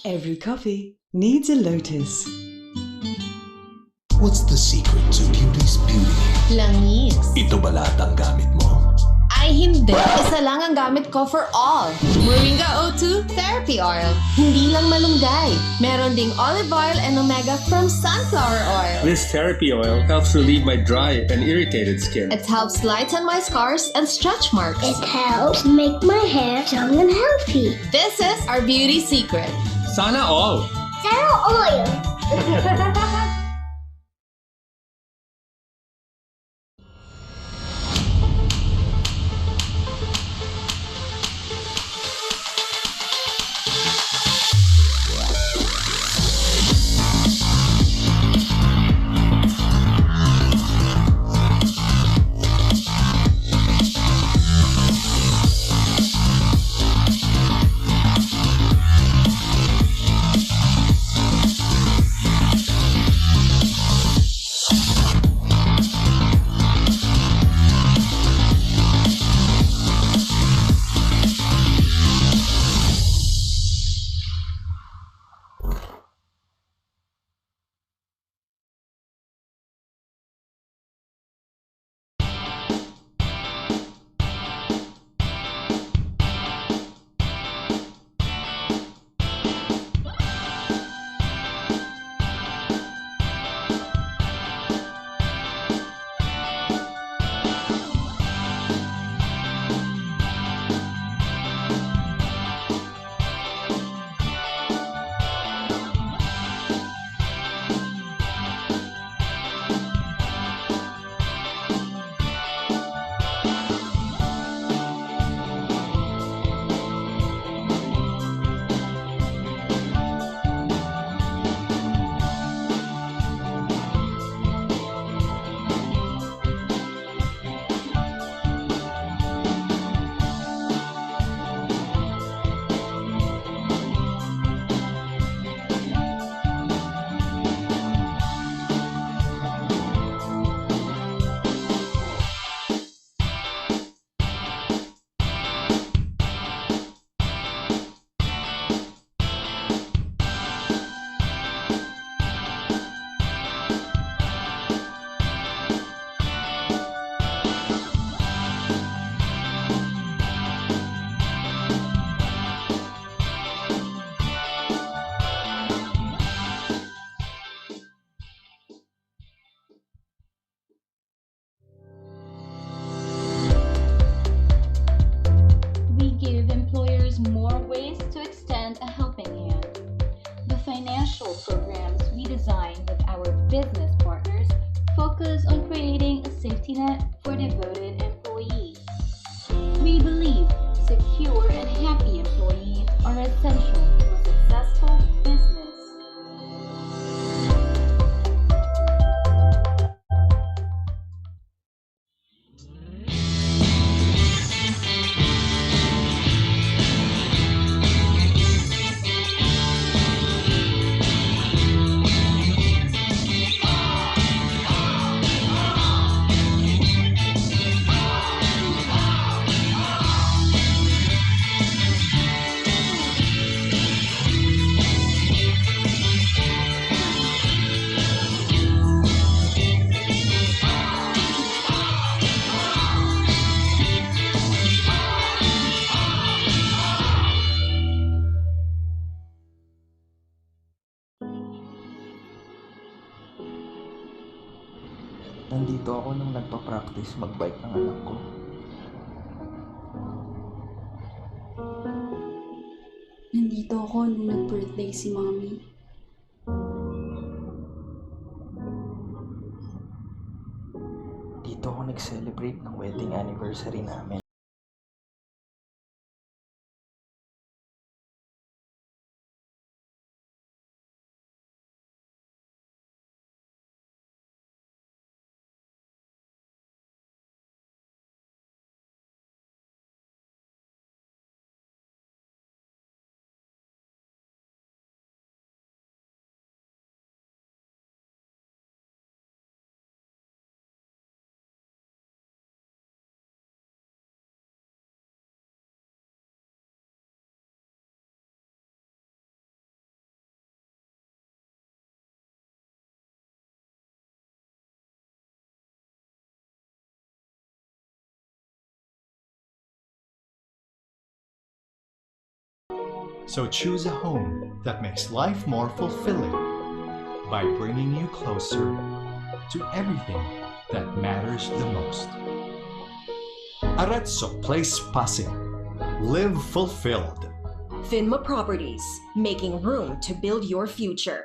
Every coffee needs a lotus. What's the secret to beauty's beauty? Langis. Ito ba lahat ang gamit mo? Ay hindi, isa lang ang gamit ko for all. Moringa O2 Therapy Oil. Hindi lang malunggay. Meron ding olive oil and omega from sunflower oil. This therapy oil helps relieve my dry and irritated skin. It helps lighten my scars and stretch marks. It helps make my hair young and healthy. This is our beauty secret. Sana all! Zero oil. We give employers more ways to extend a helping hand. The financial programs we design with our business partners focus on creating a safety net for devoted employees. We believe secure and happy employees are essential to a successful business. Nandito ako nung nagpa-practice mag-bike ng anak ko. Nandito ako nung nag-birthday si Mommy. Dito ako nag-celebrate ng wedding anniversary namin. So choose a home that makes life more fulfilling by bringing you closer to everything that matters the most. Arezzo Place Pasig. Live fulfilled. Finma Properties, making room to build your future.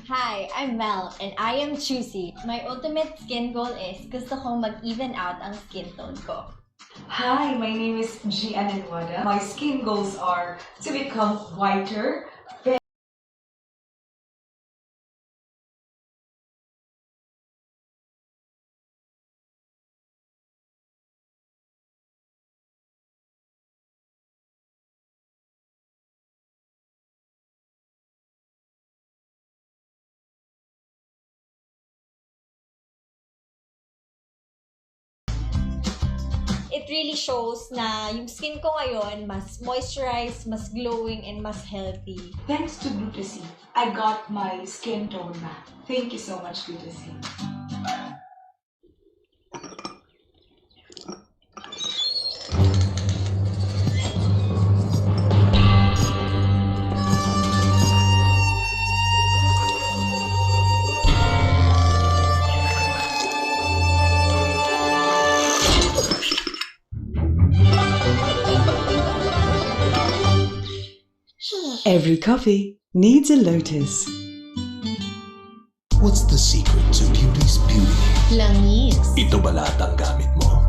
Hi, I'm Mel, and I am choosy. My ultimate skin goal is gusto kong mag-even out ang skin tone ko. Hi, my name is Gian Enwada. My skin goals are to become whiter, really shows na yung skin ko ngayon mas moisturized, mas glowing, and mas healthy. Thanks to Glutasine, I got my skin tone back. Thank you so much, Glutasine. Every coffee needs a lotus. What's the secret to beauty's beauty? Langis. Ito ba lahat ang gamit mo?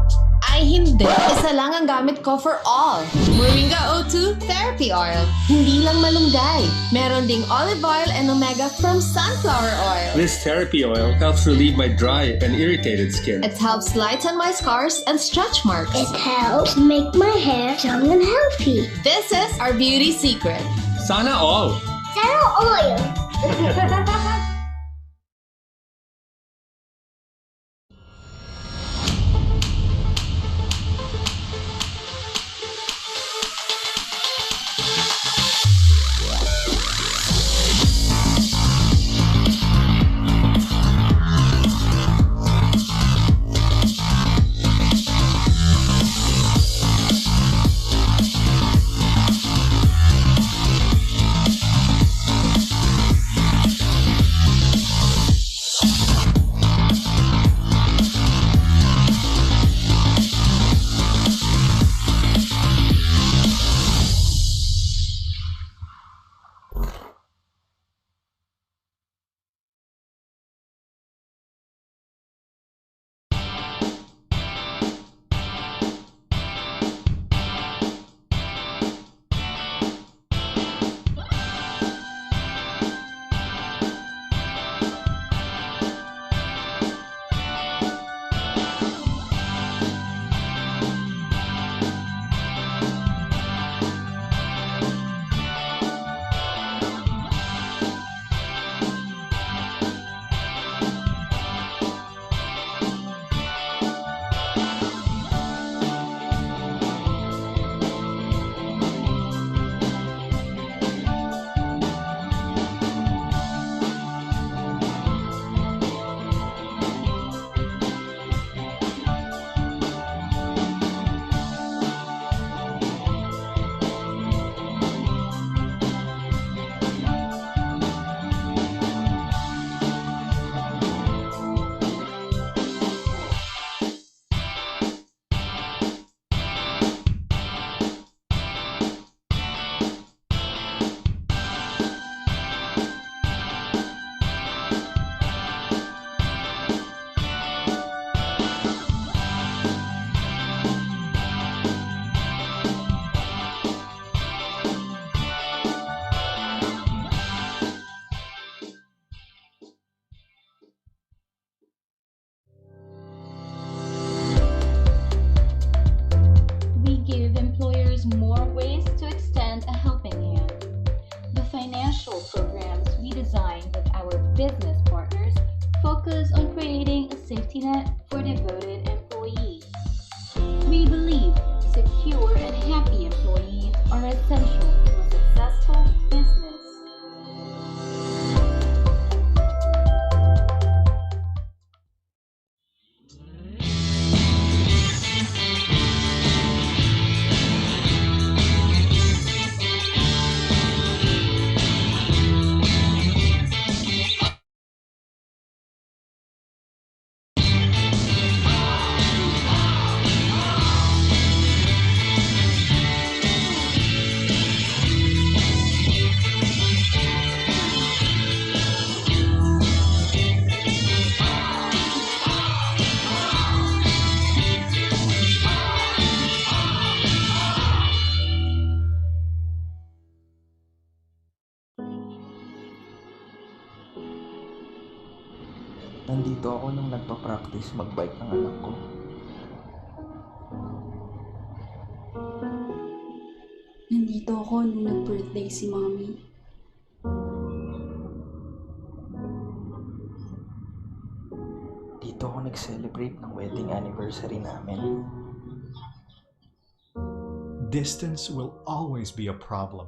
Ay hindi. Isa lang ang gamit ko for all. Moringa O2 Therapy Oil. Hindi lang malunggay. Meron ding olive oil and omega from sunflower oil. This therapy oil helps relieve my dry and irritated skin. It helps lighten my scars and stretch marks. It helps make my hair young and healthy. This is our beauty secret. Sana all! Zero oil. Give employers more ways to extend a helping hand. The financial programs we design with our business partners focus on creating a safety net for devoted employees. We believe secure and happy employees are essential to a successful business. Nandito ako nung nagpa-practice mag-bike ng anak ko. Nandito ako nung nag-birthday si Mommy. Dito ako nag-celebrate ng wedding anniversary namin. distance will always be a problem.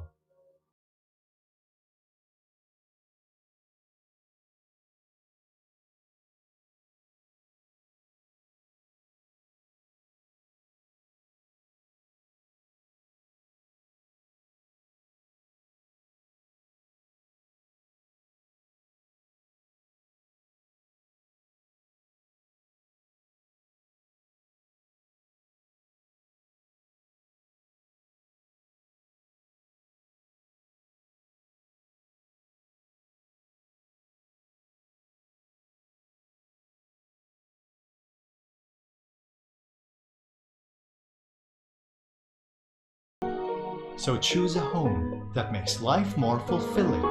So choose a home that makes life more fulfilling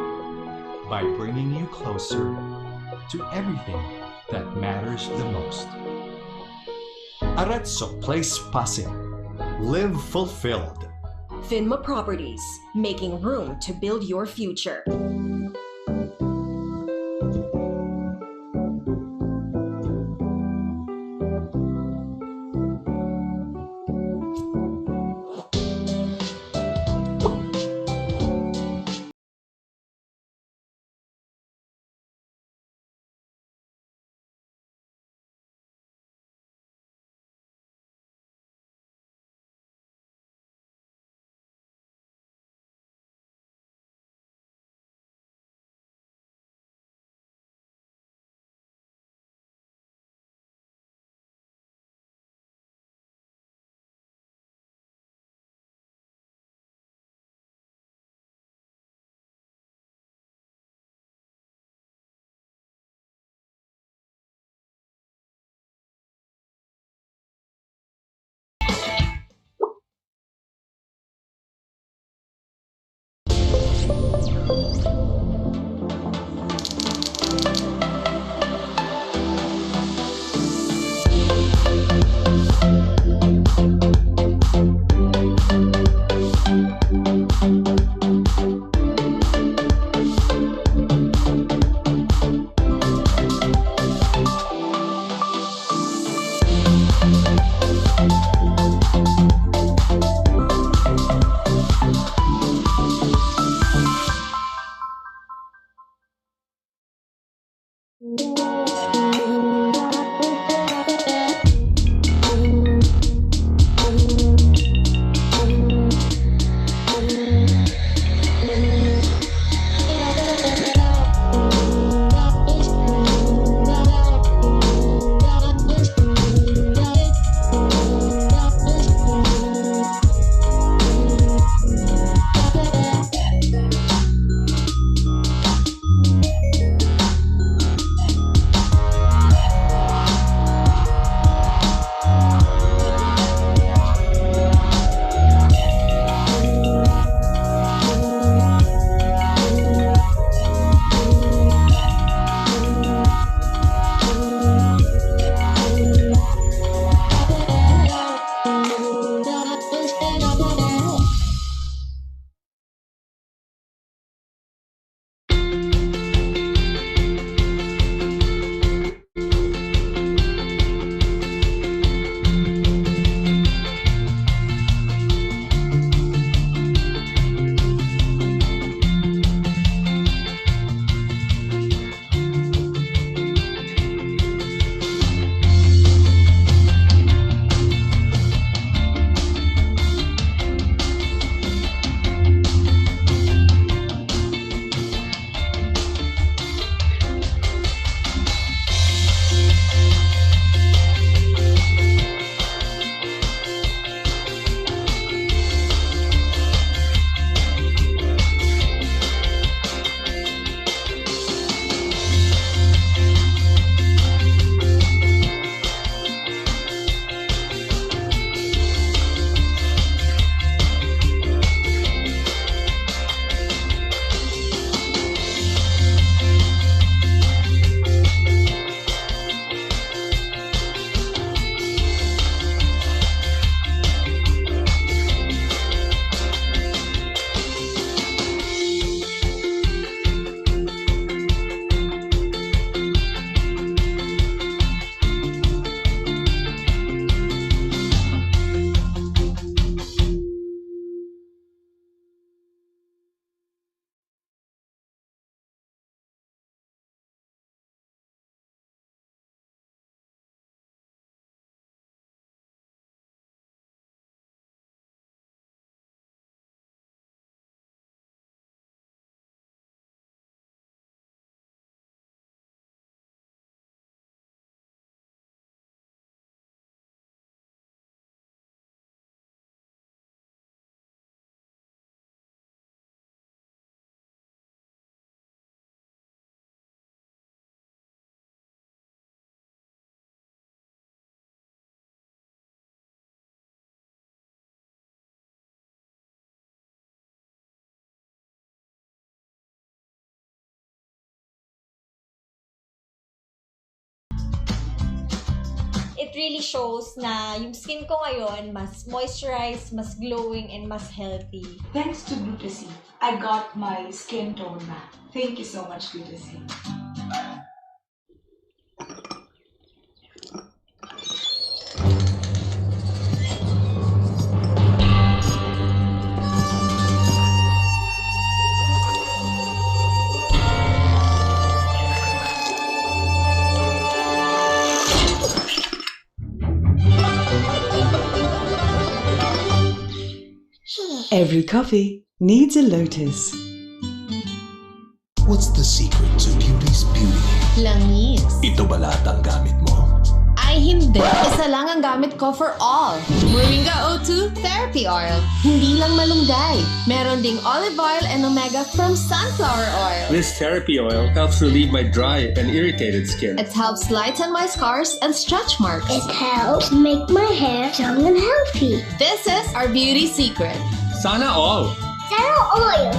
by bringing you closer to everything that matters the most. Arezzo Place Pasig. Live fulfilled. Finma Properties, making room to build your future. it really shows na yung skin ko ngayon mas moisturized, mas glowing, and mas healthy. Thanks to Glutasy, I got my skin tone back. Thank you so much, Glutasy. Every coffee needs a lotus. What's the secret to beauty's beauty? Langis. Ito ba lahat ang gamit mo? Ay hindi. Isa lang ang gamit ko for all. Moringa O2 Therapy Oil. Hindi lang malunggay. Meron ding olive oil and omega from sunflower oil. This therapy oil helps relieve my dry and irritated skin. It helps lighten my scars and stretch marks. It helps make my hair young and healthy. This is our beauty secret. Sana all! Zero oil.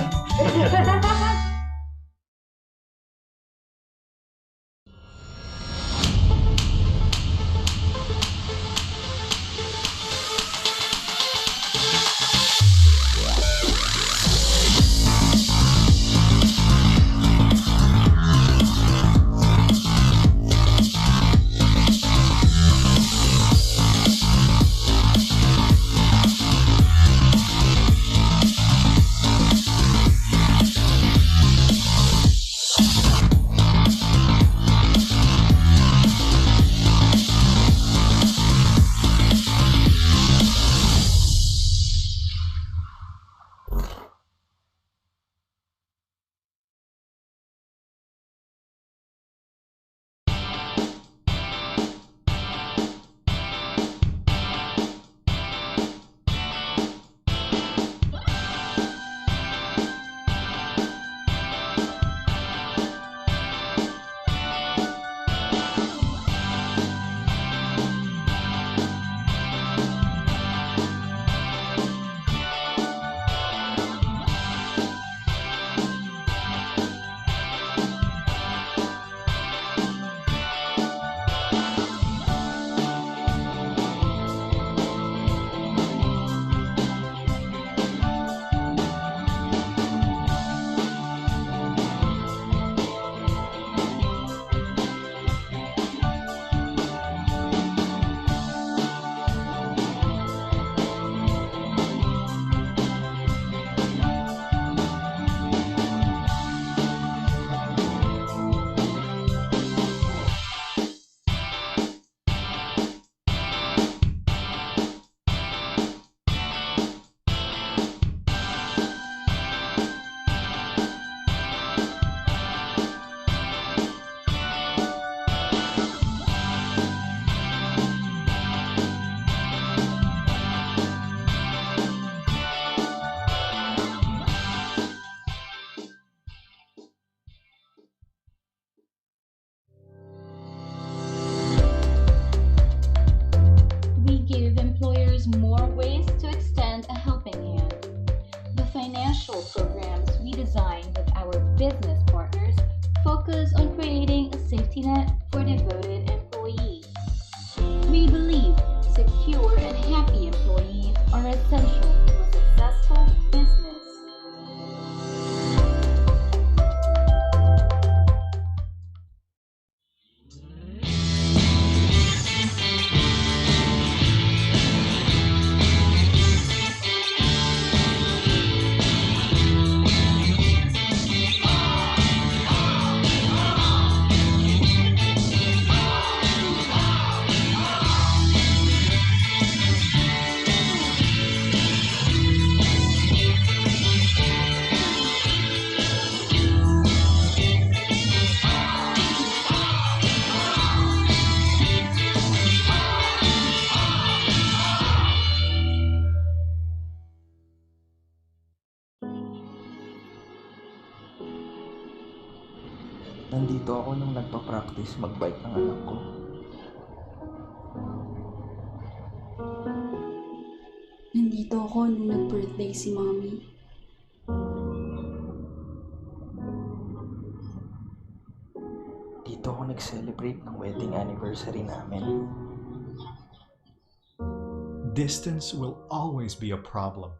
Give employers more ways to extend a helping hand. The financial programs we design with our business partners focus on creating a safety net for devoted employees. We believe secure and happy employees are essential to a successful business. Nandito ako nung nagpa-practice mag-bike ng anak ko. Nandito ako nung nag-birthday si Mommy. Dito ako nag-celebrate ng wedding anniversary namin. Distance will always be a problem.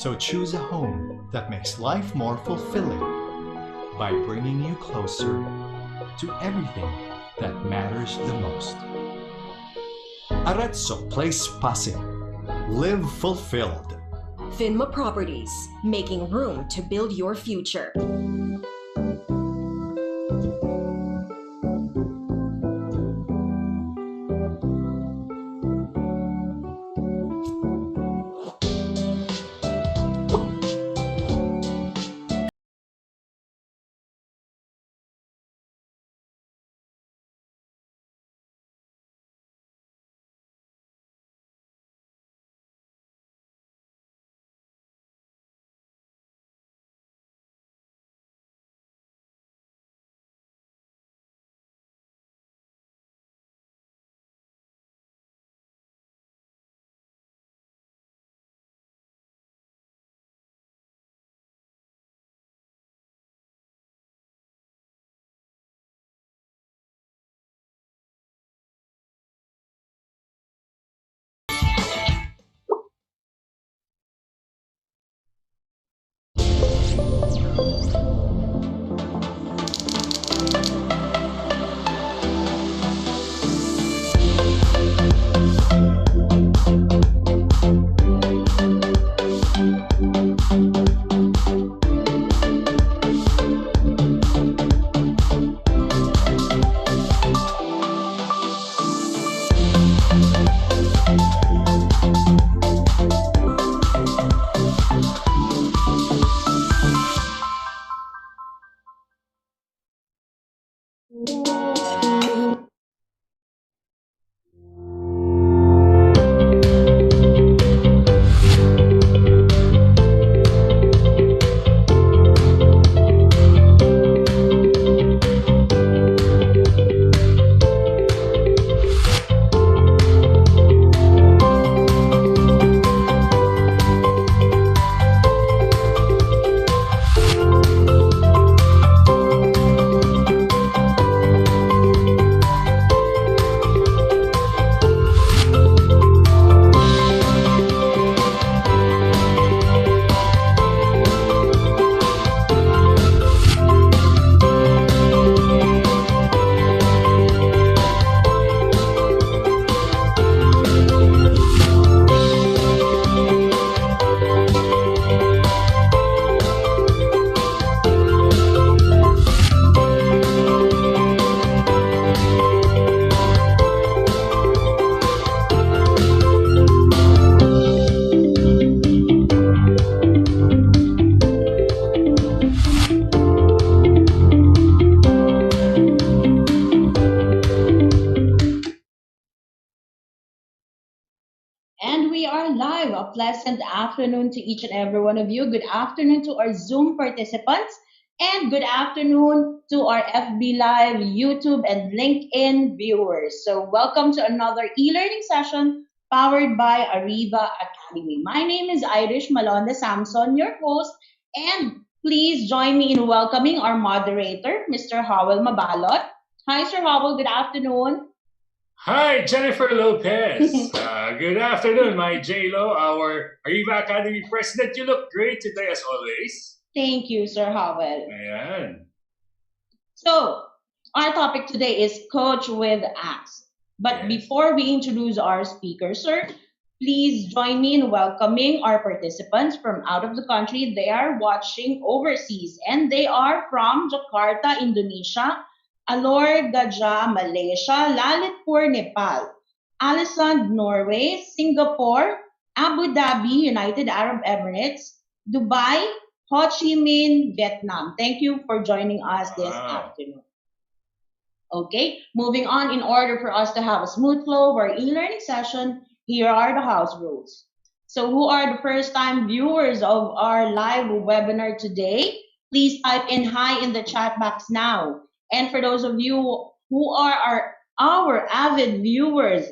So choose a home that makes life more fulfilling by bringing you closer to everything that matters the most. Arezzo Place Pasig. Live fulfilled. Finma Properties, making room to build your future. And we are live. A pleasant afternoon to each and every one of you. Good afternoon to our Zoom participants. And good afternoon to our FB Live, YouTube, and LinkedIn viewers. So, welcome to another e learning session powered by Ariva Academy. My name is Irish Malonde Samson, your host. And please join me in welcoming our moderator, Mr. Howell Mabalot. Hi, Sir Howell. Good afternoon. Hi, Jennifer Lopez. Good afternoon, my J-Lo, our Ariva Academy president. You look great today, as always. Thank you, Sir Howell. Ayan. So, our topic today is Coach with A.C.T.S. But before we introduce our speaker, sir, please join me in welcoming our participants from out of the country. They are watching overseas, and they are from Jakarta, Indonesia, Alor Gaja, Malaysia, Lalitpur, Nepal, Alisand, Norway, Singapore, Abu Dhabi, United Arab Emirates, Dubai, Ho Chi Minh, Vietnam. Thank you for joining us this afternoon. Okay, moving on, in order for us to have a smooth flow of our e-learning session, here are the house rules. So who are the first time viewers of our live webinar today? Please type in hi in the chat box now. And for those of you who are our avid viewers,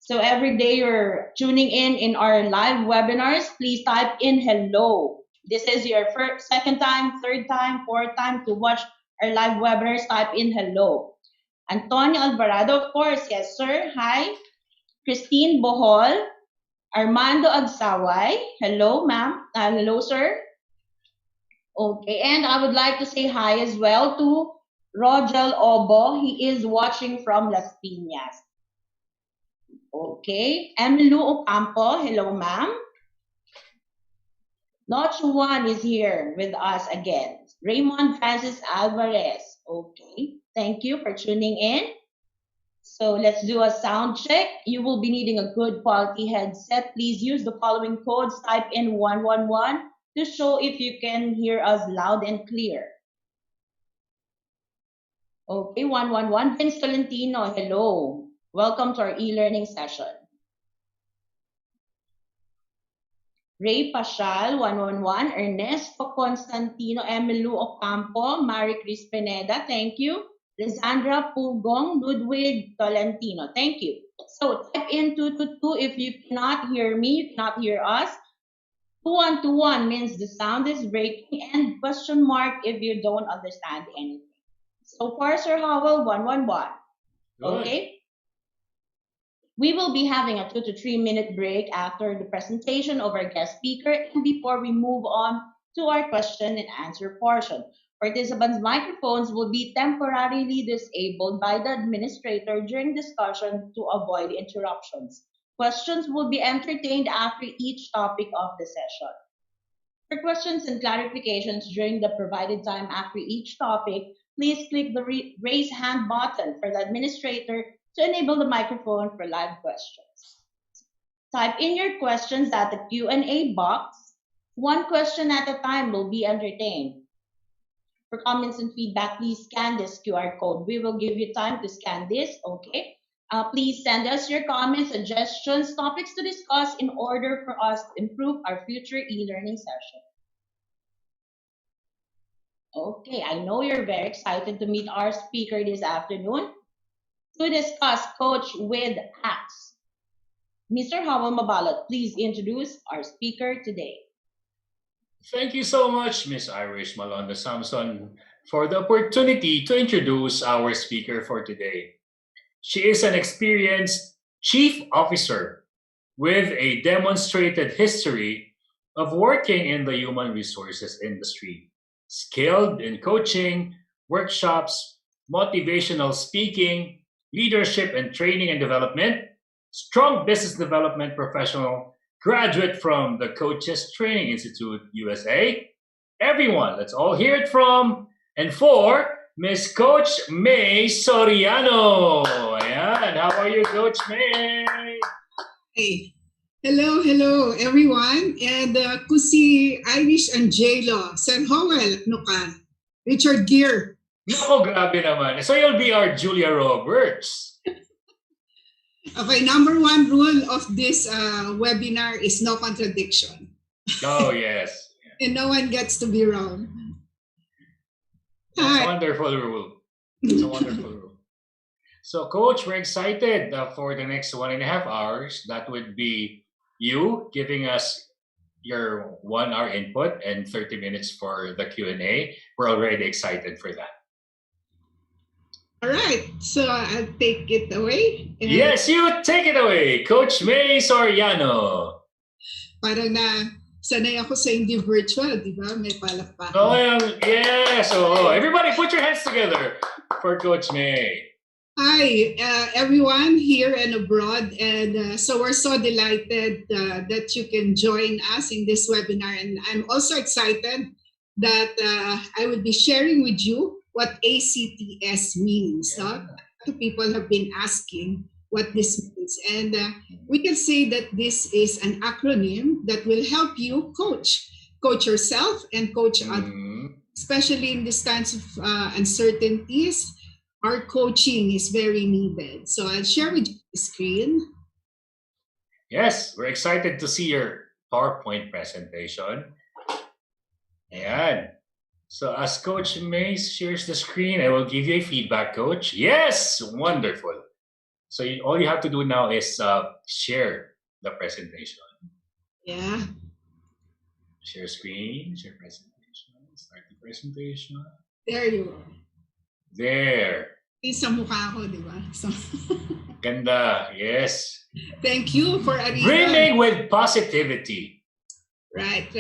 so every day you're tuning in our live webinars, please type in hello. This is your first, second time, third time, fourth time to watch our live webinars, type in hello. Antonio Alvarado, of course, yes, sir. Hi. Christine Bohol. Armando Agsaway. Hello, ma'am. Hello, sir. Okay, and I would like to say hi as well to Rogel Obo. He is watching from Las Piñas. Okay. Emilu Ocampo. Hello, ma'am. Not Juan is here with us again. Raymond Francis Alvarez. Okay. Thank you for tuning in. So let's do a sound check. You will be needing a good quality headset. Please use the following codes. Type in 111 to show if you can hear us loud and clear. Okay, 111. Vince Tolentino, hello. Welcome to our e-learning session. Ray Pashal, 111. Ernesto Constantino, Emilu Ocampo, Marie Cris Pineda, thank you. Lisandra Pugong, Ludwig Tolentino. Thank you. So type in 222 if you cannot hear me, you cannot hear us. 2121 means the sound is breaking, and question mark if you don't understand anything. So far, Sir Howell, 111. Okay. We will be having a 2 to 3 minute break after the presentation of our guest speaker and before we move on to our question and answer portion. Participants' microphones will be temporarily disabled by the administrator during discussion to avoid interruptions. Questions will be entertained after each topic of the session. For questions and clarifications during the provided time after each topic, please click the raise hand button for the administrator to enable the microphone for live questions. Type in your questions at the Q&A box. One question at a time will be entertained. For comments and feedback, please scan this QR code. We will give you time to scan this, okay? Please send us your comments, suggestions, topics to discuss in order for us to improve our future e-learning session. Okay, I know you're very excited to meet our speaker this afternoon to discuss Coach with Hacks. Mr. Howell Mabalot, please introduce our speaker today. Thank you so much, Miss Irish Malonda Samson, for the opportunity to introduce our speaker for today. She is an experienced chief officer with a demonstrated history of working in the human resources industry, skilled in coaching, workshops, motivational speaking, leadership and training and development, strong business development professional, graduate from the Coaches Training Institute, USA. Everyone, let's all hear it from and for Miss CoachMay Soriano. Ayan, how are you, CoachMay? Hey. Hello, everyone. And kusi Irish and J-Lo, Sir Howell, no ka? Richard Gere. Nako, grabe naman. So you'll be our Julia Roberts. Okay, number one rule of this webinar is no contradiction. Oh, yes. And no one gets to be wrong. That's a wonderful rule. It's a wonderful rule. So, Coach, we're excited for the next 1.5 hours. That would be you giving us your 1 hour input and 30 minutes for the Q&A. We're already excited for that. All right, so I'll take it away. Yes, you take it away, CoachMay Soriano. Parang sanay ako sa hindi virtual, di ba? May palakpakan. Oh, yes. Oh, everybody put your hands together for CoachMay. Hi, everyone here and abroad. And so we're so delighted that you can join us in this webinar. And I'm also excited that I will be sharing with you what A.C.T.S means. Yeah. People have been asking what this means. And we can say that this is an acronym that will help you coach yourself and coach others, especially in these kinds of uncertainties. Our coaching is very needed. So I'll share with you the screen. Yes, we're excited to see your PowerPoint presentation. Ayan. So as Coach May shares the screen, I will give you a feedback, Coach. Yes, wonderful. So all you have to do now is share the presentation. Yeah. Share screen, share presentation, start the presentation. There you go. There. Sa mukha ko, di ba? So, Ganda, yes. Thank you for Ariva. Brimming with positivity. Right.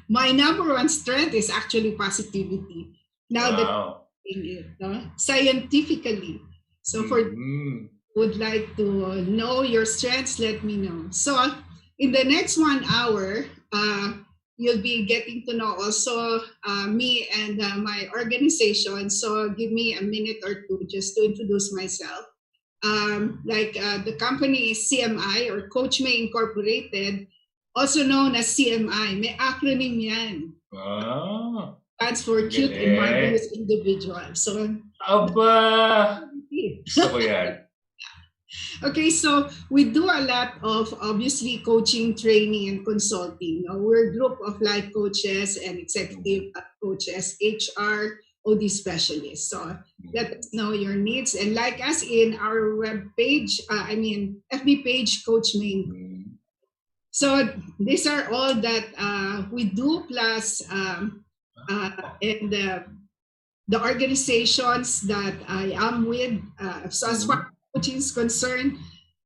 My number one strength is actually positivity. Now that it scientifically. So for would like to know your strengths, let me know. So in the next 1 hour, you'll be getting to know also me and my organization. So give me a minute or two just to introduce myself. The company is CMI or CoachMay Incorporated, also known as CMI. May acronym yan. Stands for Cute and Marvelous Individual. So, Aba! So yan. Okay, so we do a lot of obviously coaching, training, and consulting. We're a group of life coaches and executive coaches, HR, OD specialists. So let us know your needs and like us in our web page, FB page, CoachMay. So these are all that we do, plus the organizations that I am with. So as far as coaching is concerned,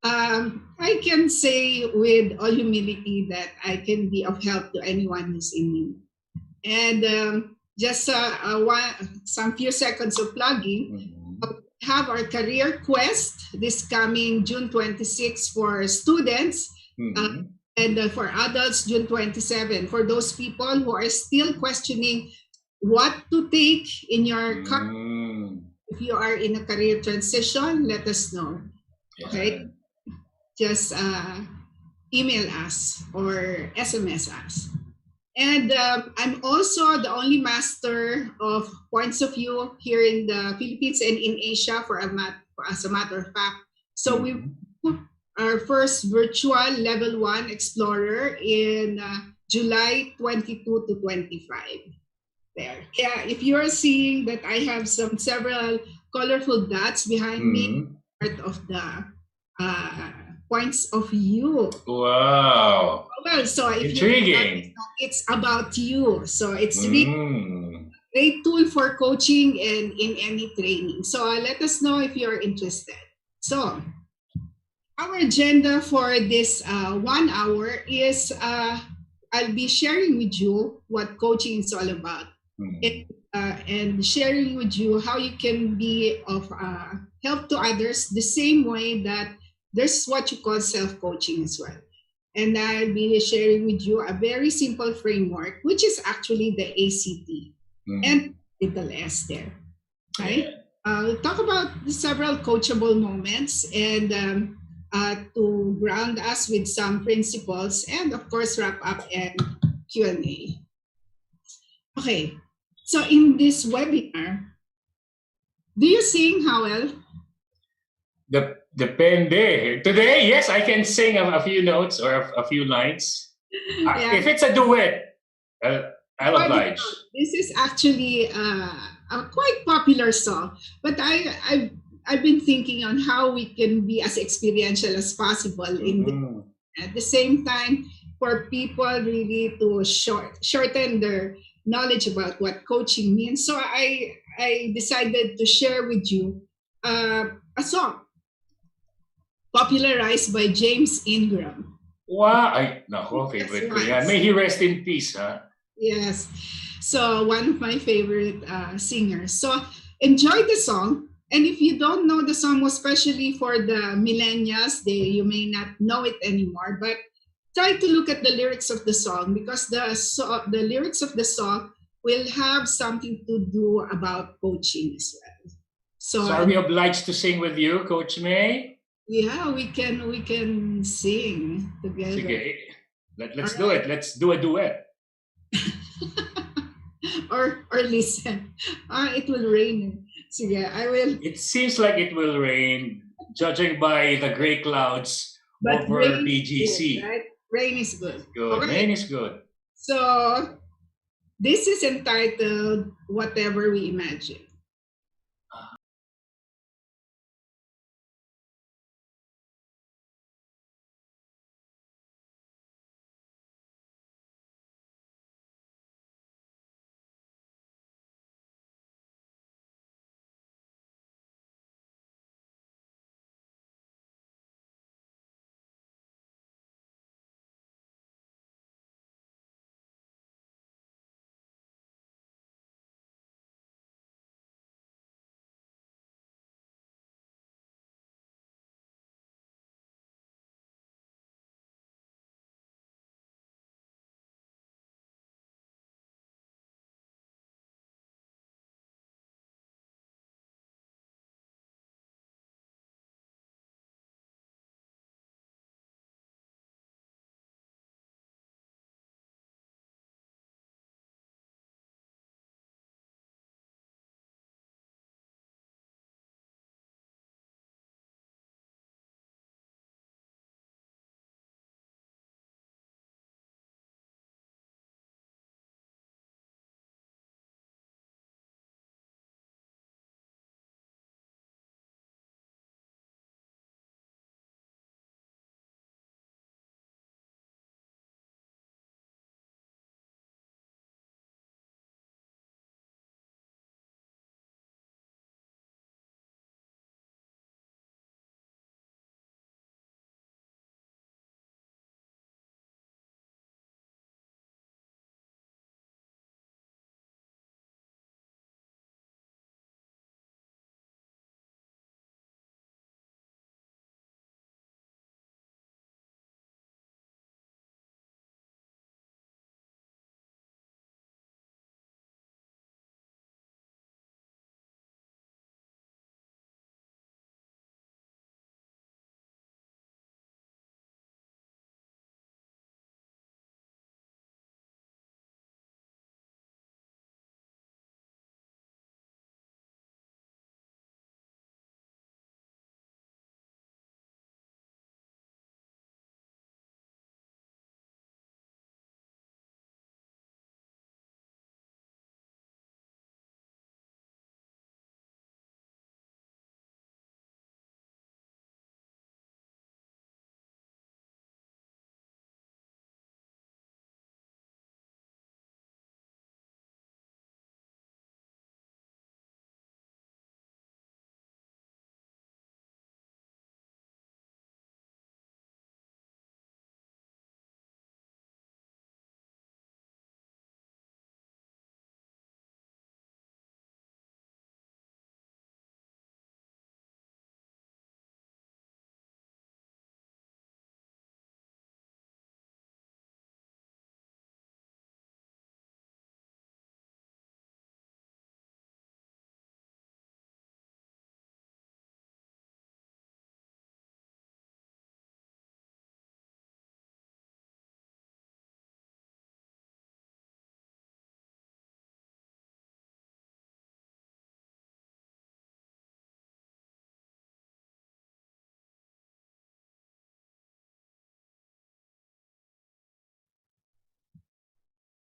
I can say with all humility that I can be of help to anyone who's in need. And just some few seconds of plugging. We have our career quest this coming June 26 for students. And for adults, June 27. For those people who are still questioning what to take in your career, if you are in a career transition, let us know. Okay? Just email us or SMS us. And I'm also the only master of points of view here in the Philippines and in Asia, as a matter of fact. So we our first virtual level 1 explorer in July 22 to 25. There. Yeah, if you're seeing that I have several colorful dots behind me, part of the points of view. Wow. Well, so if intriguing. It's about you. So it's really a great tool for coaching and in any training. So let us know if you're interested. So our agenda for this 1 hour is I'll be sharing with you what coaching is all about and sharing with you how you can be of help to others the same way that there's what you call self-coaching as well. And I'll be sharing with you a very simple framework, which is actually the A.C.T. and little S there. Right? We'll talk about the several coachable moments and to ground us with some principles and of course wrap up and Q&A. Okay, so in this webinar, do you sing, Howell? Depende. Today, yes, I can sing a few notes or a few lines. If it's a duet, I'll oblige. This is actually a quite popular song, but I've been thinking on how we can be as experiential as possible at the same time for people really to shorten their knowledge about what coaching means. So I decided to share with you a song popularized by James Ingram. Wow, favorite ko yan. May he rest in peace, huh? Yes. So one of my favorite singers. So enjoy the song. And if you don't know the song, especially for the millennials, you may not know it anymore, but try to look at the lyrics of the song because the lyrics of the song will have something to do about coaching as well. So are we obliged to sing with you, Coach May? Yeah, we can sing together. Sige, let's do it. Let's do a duet. or listen. It will rain. Sige, I will. It seems like it will rain, judging by the gray clouds But over rain PGC. is good, right? Rain is good. Good. Okay. Rain is good. So this is entitled Whatever We Imagine.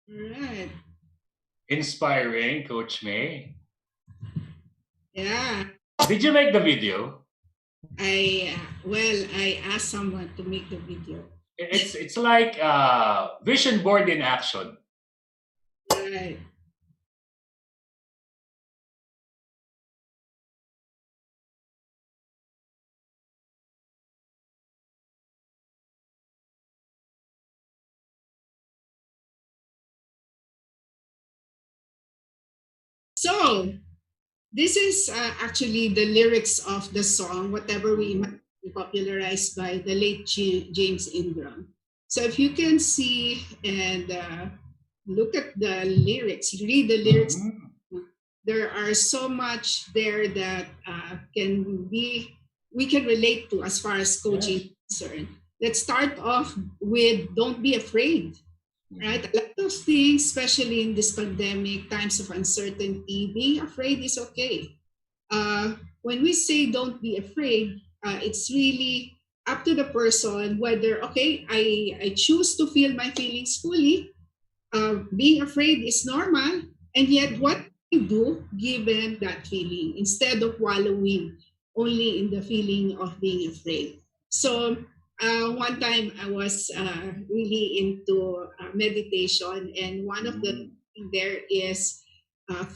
Right. Inspiring, Coach May. Yeah. Did you make the video? I asked someone to make the video. It's like vision board in action. Right. So this is actually the lyrics of the song "Whatever We Imagine," popularized by the late James Ingram. So if you can see and look at the lyrics, read the lyrics. There are so much there that can be we can relate to as far as coaching is concerned. Let's start off with don't be afraid, right? A lot of things, especially in this pandemic, times of uncertainty, being afraid is okay. When we say don't be afraid, it's really up to the person whether, okay, I choose to feel my feelings fully. Being afraid is normal, and yet what you do given that feeling instead of wallowing only in the feeling of being afraid. So one time I was really into meditation, and one of the things there is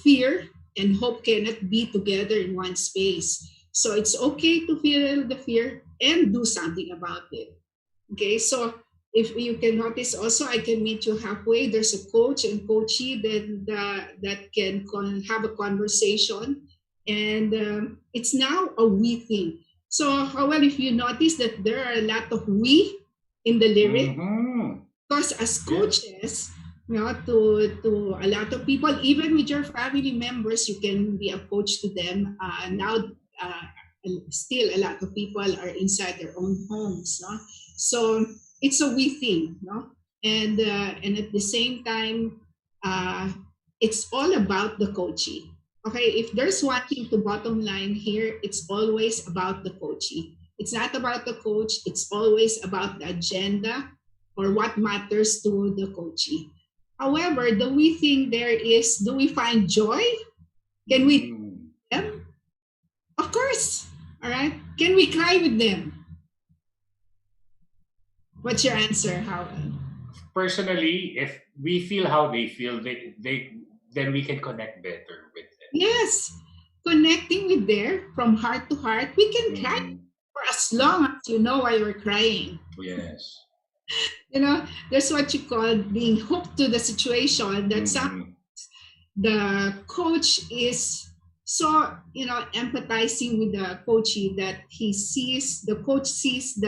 fear and hope cannot be together in one space. So it's okay to feel the fear and do something about it. Okay, so if you can notice also, I can meet you halfway. There's a coach and coachee that can have a conversation, and it's now a we thing. So, however, if you notice that there are a lot of we in the lyric, because as coaches, you know, to a lot of people, even with your family members, you can be a coach to them. Now, still a lot of people are inside their own homes, no? So it's a we thing, no? And at the same time, it's all about the coachee. Okay, if there's one thing to bottom line here, it's always about the coachee. It's not about the coach. It's always about the agenda or what matters to the coachee. However, the we thing there is, do we find joy? Can we them? Of course. All right. Can we cry with them? What's your answer, Howard? Personally, if we feel how they feel, then we can connect better with them. Yes. Connecting with them from heart to heart, we can cry for as long as you know why you're crying. Yes. You know, that's what you call being hooked to the situation, that sometimes the coach is so, you know, empathizing with the coachee that the coach sees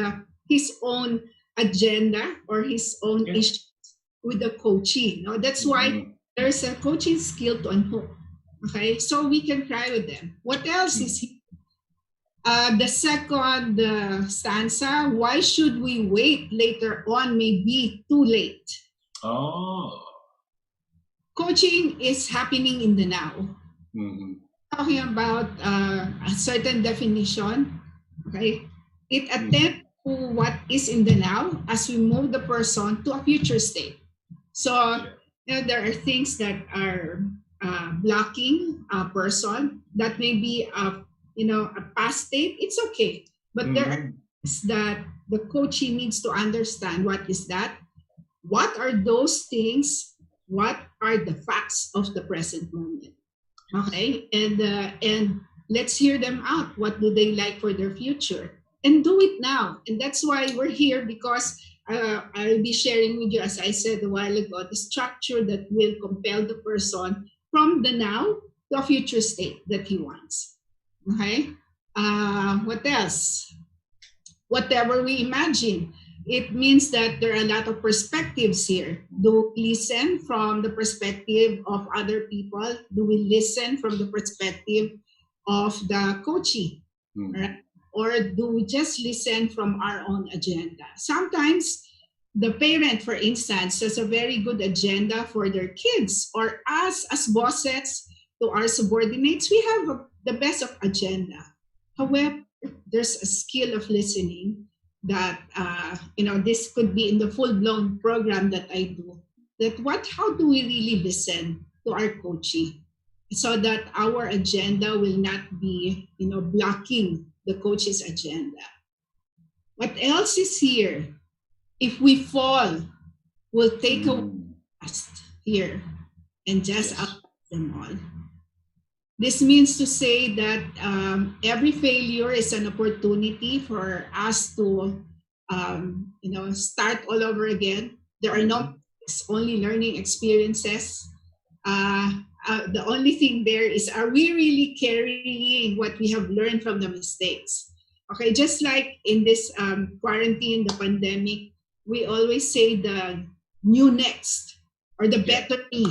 his own agenda or his own issue with the coachee. You know, that's why there's a coaching skill to unhook. Okay, so we can cry with them. What else is here? The second stanza, why should we wait later on may be too late? Oh. Coaching is happening in the now. Talking about a certain definition, okay? It attends to what is in the now as we move the person to a future state. So you know, there are things that are blocking a person that may be a past state. It's okay, but there are things that the coachee needs to understand. What is that? What are those things? What are the facts of the present moment? Okay, and let's hear them out. What do they like for their future? And do it now. And that's why we're here, because I'll be sharing with you, as I said a while ago, the structure that will compel the person from the now to a future state that he wants. Okay? What else? Whatever we imagine. It means that there are a lot of perspectives here. Do we listen from the perspective of other people? Do we listen from the perspective of the coachee? Right? Or do we just listen from our own agenda? Sometimes the parent, for instance, has a very good agenda for their kids, or us as bosses to our subordinates, we have the best of agenda. However, there's a skill of listening that this could be in the full-blown program that I do. How do we really listen to our coachee so that our agenda will not be blocking the coach's agenda? What else is here? If we fall, we'll take away past here and just out them all. This means to say that every failure is an opportunity for us to, start all over again. There are no only learning experiences. The only thing there is, are we really carrying what we have learned from the mistakes? Okay, just like in this quarantine, the pandemic, we always say the new next, or the better me.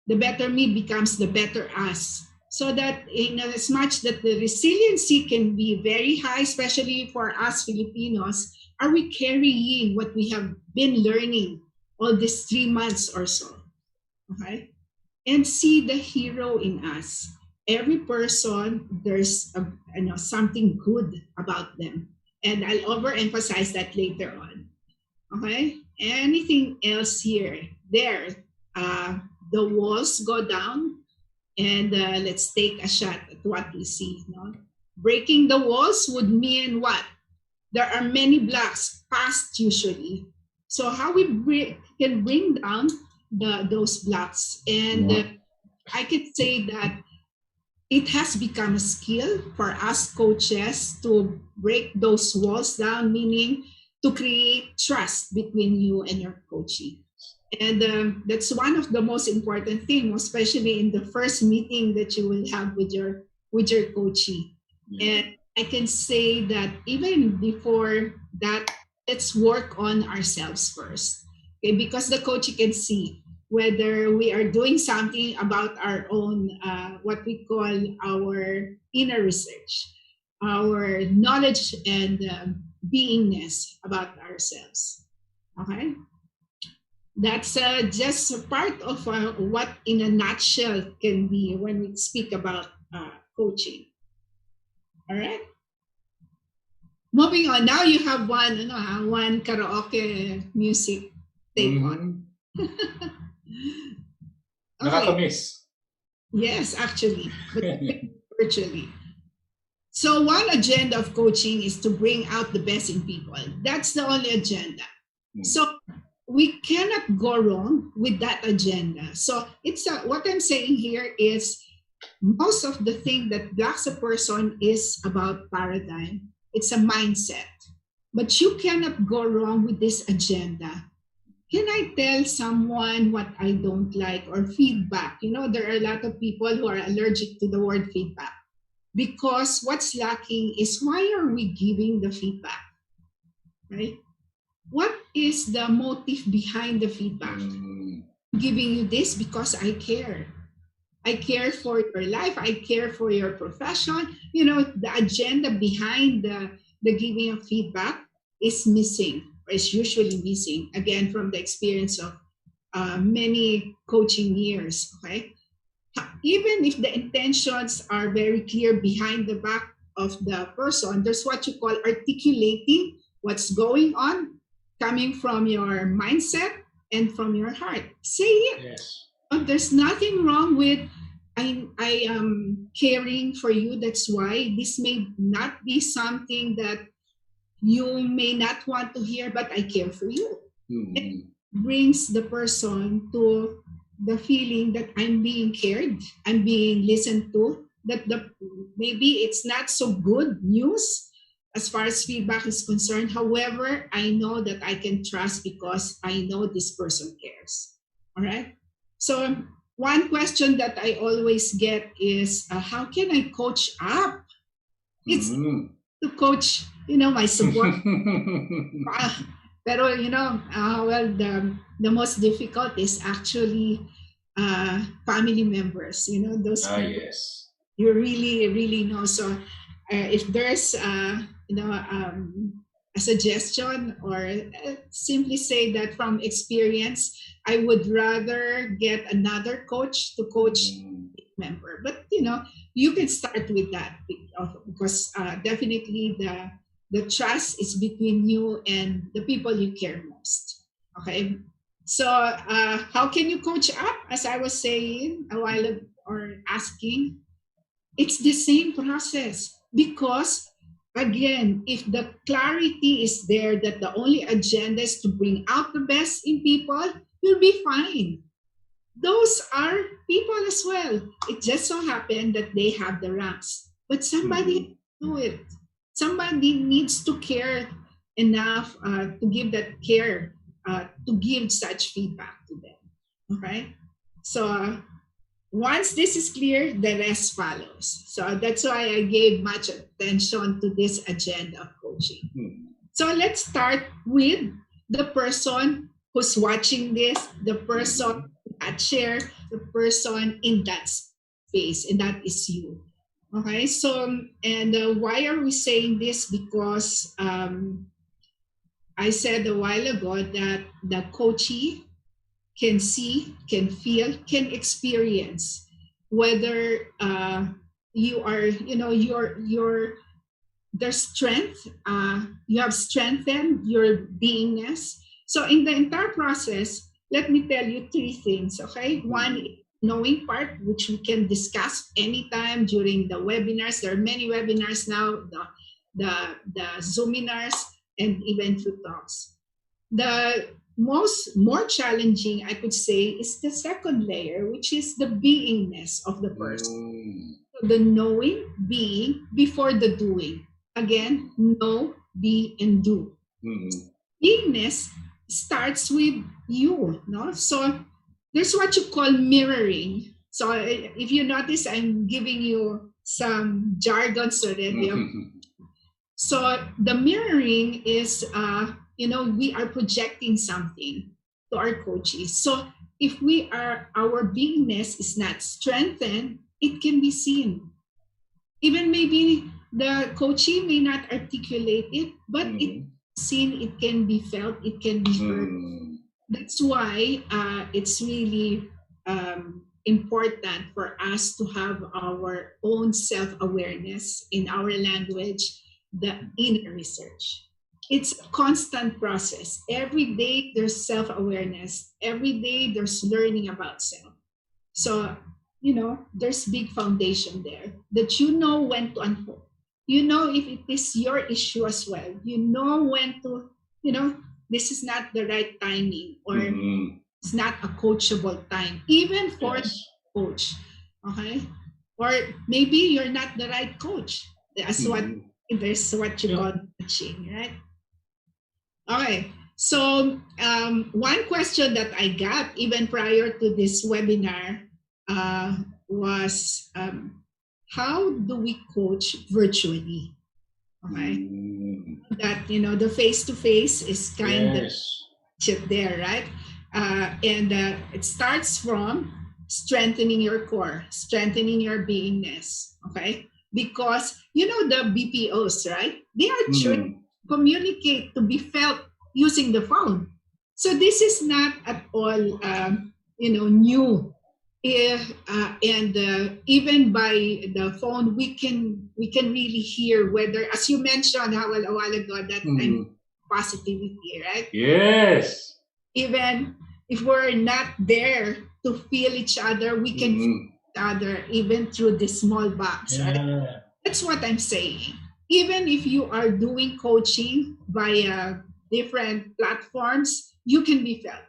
The better me becomes the better us. so that in as much that the resiliency can be very high, especially for us Filipinos, are we carrying what we have been learning all these 3 months or so? Okay, and see the hero in us. Every person, there's something good about them, and I'll overemphasize that later on. Okay, anything else here? There, the walls go down, and let's take a shot at what we see. No? Breaking the walls would mean what? There are many blocks passed usually. So how we can bring down those blocks, and I could say that it has become a skill for us coaches to break those walls down, meaning to create trust between you and your coachee. And that's one of the most important things, especially in the first meeting that you will have with your coachee. And I can say that even before that, let's work on ourselves first, okay? Because the coachee can see whether we are doing something about our own, what we call our inner research, our knowledge and beingness about ourselves. Okay, that's just a part of what, in a nutshell, can be when we speak about coaching. All right. Moving on. Now you have one karaoke music take on. Nakakamiss. Yes, actually, but virtually. So one agenda of coaching is to bring out the best in people. That's the only agenda. So we cannot go wrong with that agenda. So it's what I'm saying here is most of the thing that blocks a person is about paradigm. It's a mindset. But you cannot go wrong with this agenda. Can I tell someone what I don't like, or feedback? There are a lot of people who are allergic to the word feedback, because what's lacking is, why are we giving the feedback, right? What is the motive behind the feedback? I'm giving you this because I care. I care for your life. I care for your profession. The agenda behind the giving of feedback is missing, or is usually missing, again, from the experience of many coaching years. Okay, even if the intentions are very clear behind the back of the person, there's what you call articulating what's going on, coming from your mindset and from your heart. Say it. Yes. But there's nothing wrong with, I am caring for you. That's why this may not be something that you may not want to hear, but I care for you. It brings the person to the feeling that I'm being cared, I'm being listened to, that maybe it's not so good news as far as feedback is concerned. However, I know that I can trust because I know this person cares. All right. So one question that I always get is, how can I coach up? It's to coach, my support. Pero, the most difficult is actually family members, those people yes. you really, really know. So if there's, a suggestion, or simply say that from experience, I would rather get another coach to coach a member. But, you can start with that, because definitely the trust is between you and the people you care most. Okay. So how can you coach up? As I was saying a while ago, or asking, it's the same process, because again, if the clarity is there that the only agenda is to bring out the best in people, you'll be fine. Those are people as well. It just so happened that they have the ranks, but somebody do it. Somebody needs to care enough to give that care, to give such feedback to them. Okay, so once this is clear, the rest follows. So that's why I gave much attention to this agenda of coaching. So let's start with the person who's watching this, the person in that chair, the person in that space. face, and that is you. Okay, so and why are we saying this? Because I said a while ago that the coachee can see, can feel, can experience whether you are, your their strength. You have strengthened your beingness. So in the entire process, let me tell you three things. Okay, one, knowing part, which we can discuss anytime during the webinars. There are many webinars now, the Zoominars, and even through talks. The more challenging, I could say, is the second layer, which is the beingness of the person. The knowing, being, before the doing. Again, know, be, and do. Beingness starts with you, no? So there's what you call mirroring. So if you notice, I'm giving you some jargons already. So the mirroring is, we are projecting something to our coaches. So if our beingness is not strengthened, it can be seen. Even maybe the coachee may not articulate it, but it's seen, it can be felt, it can be heard. That's why it's really important for us to have our own self-awareness in our language, the inner research. It's a constant process. Every day there's self-awareness. Every day there's learning about self. So, there's big foundation there that you know when to unfold. You know if it is your issue as well. You know when to, this is not the right timing, or it's not a coachable time, even for the coach. Okay? Or maybe you're not the right coach. There's what you call coaching, right? Okay. So one question that I got even prior to this webinar was, how do we coach virtually? Okay. That, the face-to-face is kind of there, right? And it starts from strengthening your core, strengthening your beingness, okay? Because, the BPOs, right? They are trained to communicate, to be felt using the phone. So this is not at all, new. And even by the phone, we can really hear whether, as you mentioned a while ago, that time positivity, right? Yes. Even if we're not there to feel each other, we can feel each other even through this small box, right? That's what I'm saying. Even if you are doing coaching via different platforms, you can be felt.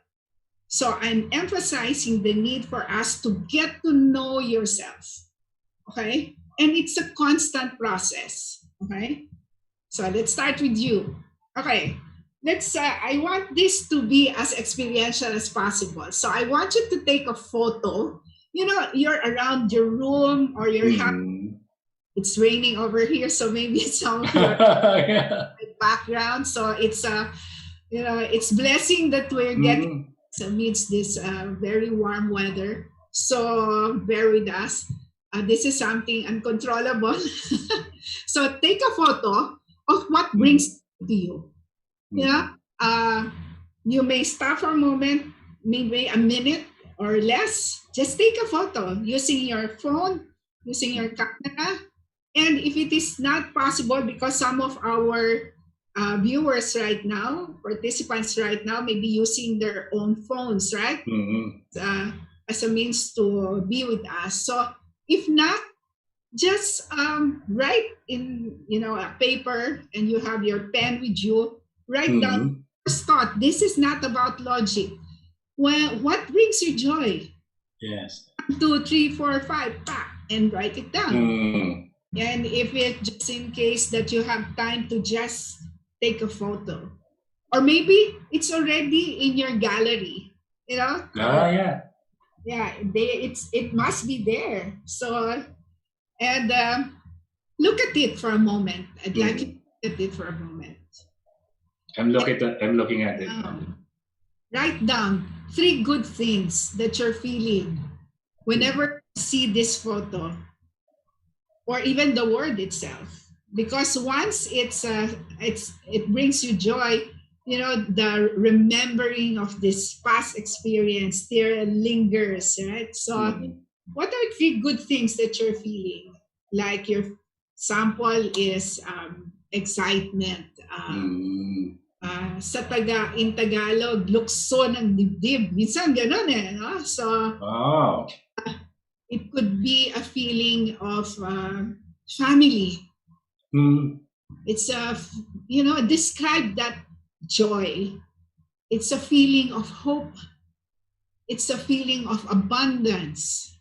So I'm emphasizing the need for us to get to know yourself, okay? And it's a constant process, okay? So let's start with you. Okay, I want this to be as experiential as possible. So I want you to take a photo. You're around your room or your house. It's raining over here, so maybe it's some of your background. So it's it's blessing that we're getting amidst this very warm weather. So bear with us. This is something uncontrollable. So take a photo of what brings to you. You may stop for a moment, maybe a minute or less. Just take a photo using your phone, using your camera. And if it is not possible, because some of our viewers right now, participants right now, may be using their own phones, right? As a means to be with us. So if not, just write in a paper, and you have your pen with you. Write down first thought. This is not about logic. Well, what brings you joy? Yes. 1, 2, 3, 4, 5, and write it down. And if it, just in case that you have time to just take a photo, or maybe it's already in your gallery, yeah, it must be there. So, and look at it for a moment. I'd like you to look at it for a moment. I'm looking at it. Write down 3 good things that you're feeling whenever see this photo or even the word itself, because once it brings you joy, the remembering of this past experience there lingers, right? So what are three good things that you're feeling? Like your sample is excitement, in Tagalog, lukso ng dibdib. Minsan ganun no? So, it could be a feeling of family. It's describe that joy. It's a feeling of hope. It's a feeling of abundance.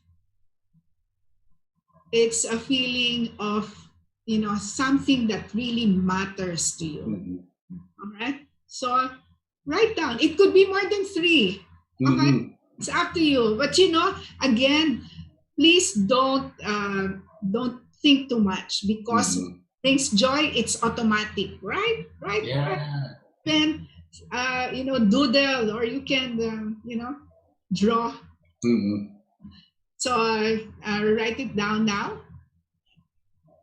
It's a feeling of, something that really matters to you. All right. So write down. It could be more than three. Okay. It's up to you. But again, please don't think too much, because brings joy, it's automatic, right? Right. Yeah. Then doodle, or you can draw. So write it down now.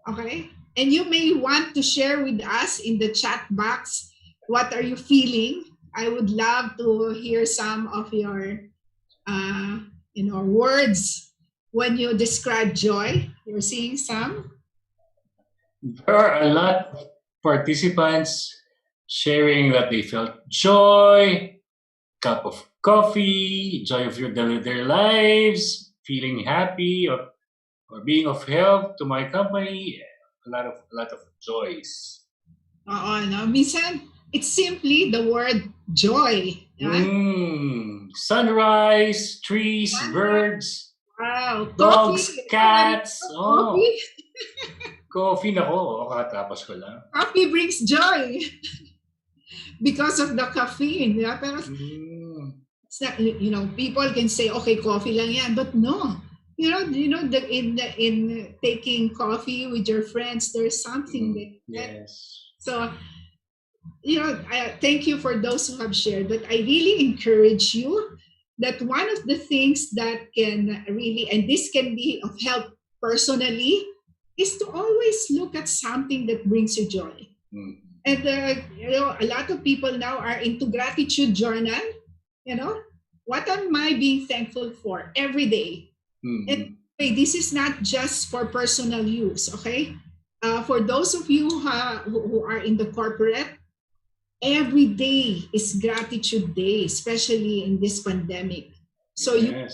Okay. And you may want to share with us in the chat box, what are you feeling? I would love to hear some of your words when you describe joy. You're seeing some? There are a lot of participants sharing that they felt joy, cup of coffee, joy of their lives, feeling happy, or being of help to my company. A lot of joys. No, minsan it's simply the word joy. Right? Sunrise, trees, birds, wow, dogs, coffee, cats. Coffee. Coffee, nako, katapos ko lang. Coffee brings joy because of the caffeine. Yeah? Pero it's not, people can say, okay, coffee lang yan, but no. In taking coffee with your friends, there's something yes. So, thank you for those who have shared. But I really encourage you that one of the things that can really, and this can be of help personally, is to always look at something that brings you joy. And a lot of people now are into gratitude journal. What am I being thankful for every day? And this is not just for personal use, okay? For those of you who are in the corporate, every day is gratitude day, especially in this pandemic. So you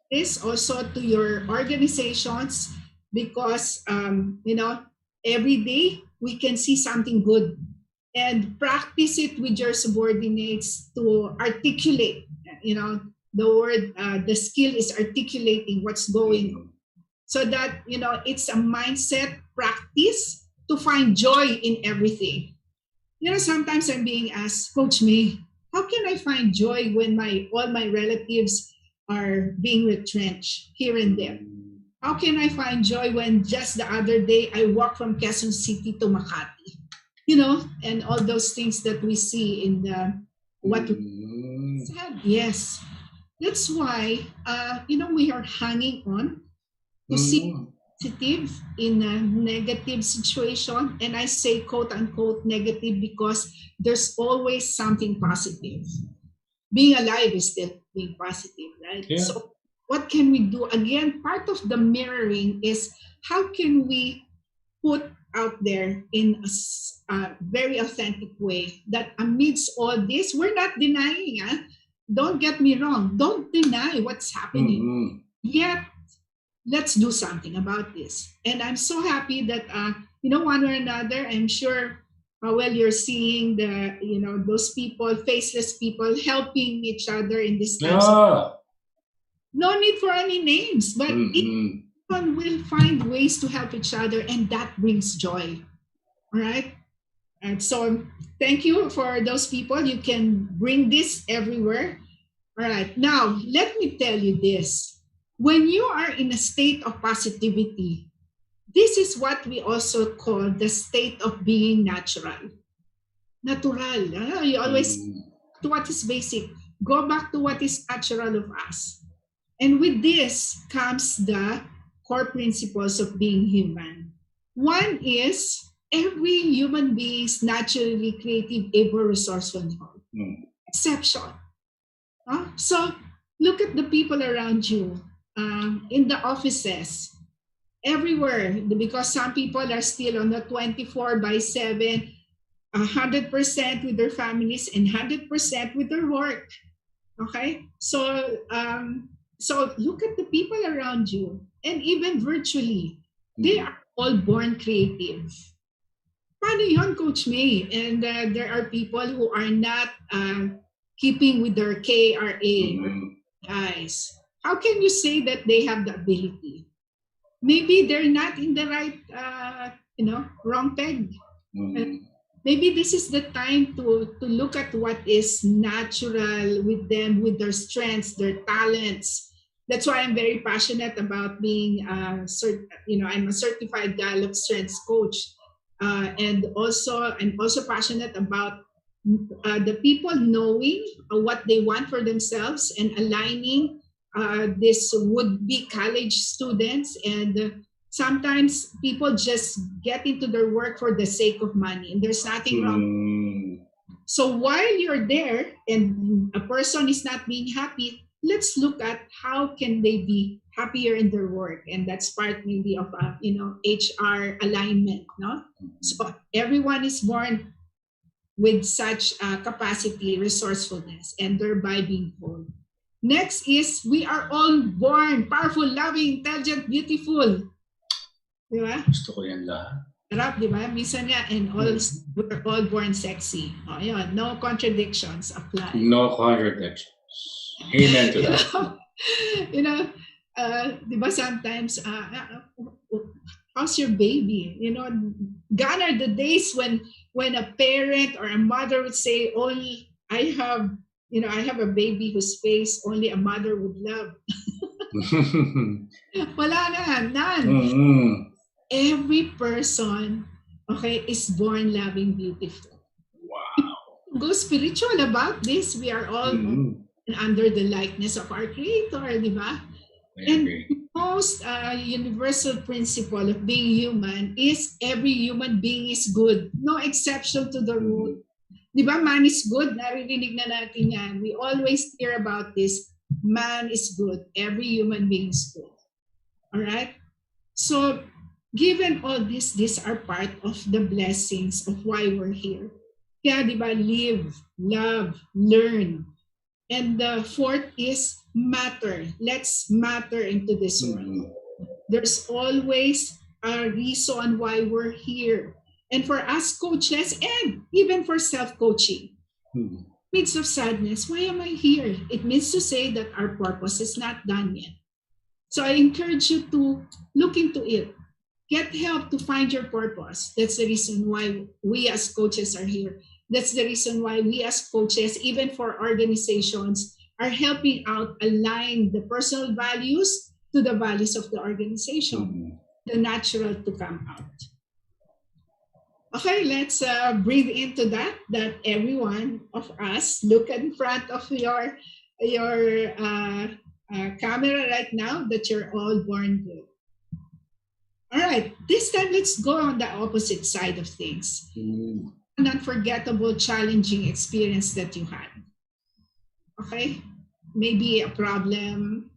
this also to your organizations, because every day we can see something good, and practice it with your subordinates to articulate. The word, the skill is articulating what's going on, so that it's a mindset practice to find joy in everything. Sometimes I'm being asked, Coach May, how can I find joy when all my relatives are being retrenched here and there? How can I find joy when just the other day I walked from Quezon City to Makati? And all those things that we see in what we said. Yes. That's why, we are hanging on to see positive in a negative situation. And I say quote unquote negative because there's always something positive. Being alive is still being positive, right? Yeah. So what can we do? Again, part of the mirroring is how can we put out there in a very authentic way that amidst all this, we're not denying. Don't get me wrong. Don't deny what's happening. Yet, let's do something about this. And I'm so happy that, one or another, I'm sure, you're seeing those people, faceless people, helping each other in this time. No need for any names, but everyone will find ways to help each other, and that brings joy. All right? And so thank you for those people. You can bring this everywhere. All right. Now, let me tell you this. When you are in a state of positivity, this is what we also call the state of being natural. Natural. You always, to what is basic. Go back to what is natural of us. And with this comes the core principles of being human. One is every human being is naturally creative, able, resourceful, and whole. Exception. So look at the people around you, in the offices, everywhere, because some people are still on the 24 by 7, 100% with their families and 100% with their work. Okay, so so look at the people around you, and even virtually, they are all born creative. Paano yun, Coach May? And there are people who are not keeping with their KRA. Guys, how can you say that they have the ability? Maybe they're not in the right, wrong peg. Maybe this is the time to look at what is natural with them, with their strengths, their talents. That's why I'm very passionate about being, I'm a certified Gallup Strengths coach. And also, I'm also passionate about the people knowing what they want for themselves and aligning this would-be college students. And sometimes people just get into their work for the sake of money, and there's nothing wrong. So while you're there and a person is not being happy, let's look at how can they be happier in their work, and that's part maybe of HR alignment. No, so everyone is born with such capacity, resourcefulness, and thereby being whole. Next is we are all born powerful, loving, intelligent, beautiful. Di ba? Gusto ko yan lahat. Sarap, di ba? Minsan nga, and we're all born sexy. O, yun, no contradictions apply. No contradictions. Amen to that. Di ba sometimes, how's your baby? Gone are the days when a parent or a mother would say, only I have a baby whose face only a mother would love. Wala na, none. Every person, is born loving, beautiful. Wow. Go spiritual about this. We are all under the likeness of our Creator, di ba? And the most universal principle of being human is every human being is good. No exception to the rule. Di ba, man is good? Naririnig na natin yan. We always hear about this. Man is good. Every human being is good. All right? So, given all this, these are part of the blessings of why we're here. Kaya, di ba, live, love, learn. And the fourth is matter. Let's matter into this world. There's always a reason why we're here. And for us coaches, and even for self-coaching, midst of sadness, why am I here? It means to say that our purpose is not done yet. So I encourage you to look into it. Get help to find your purpose. That's the reason why we as coaches are here. That's the reason why we as coaches, even for organizations, are helping out align the personal values to the values of the organization, the natural to come out. Okay, let's breathe into that every one of us, look in front of your camera right now, that you're all born good. All right, this time let's go on the opposite side of things. An unforgettable, challenging experience that you had. Okay, maybe a problem.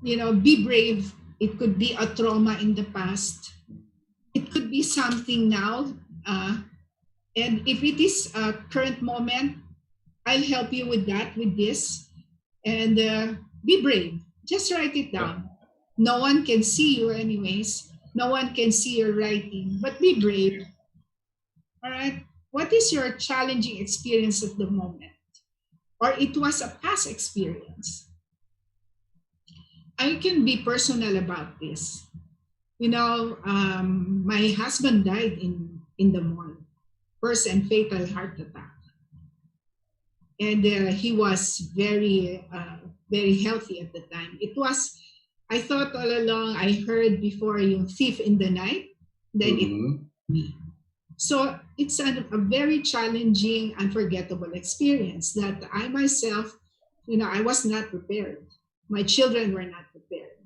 Be brave. It could be a trauma in the past. It could be something now. And if it is a current moment, I'll help you with that, with this. And be brave. Just write it down. No one can see you anyways. No one can see your writing, but be brave. All right? What is your challenging experience at the moment? Or it was a past experience. I can be personal about this. My husband died in the mall. First and fatal heart attack. And he was very, very healthy at the time. I thought all along, I heard before yung thief in the night, then it me. So it's a very challenging, unforgettable experience that I myself I was not prepared. My children were not prepared.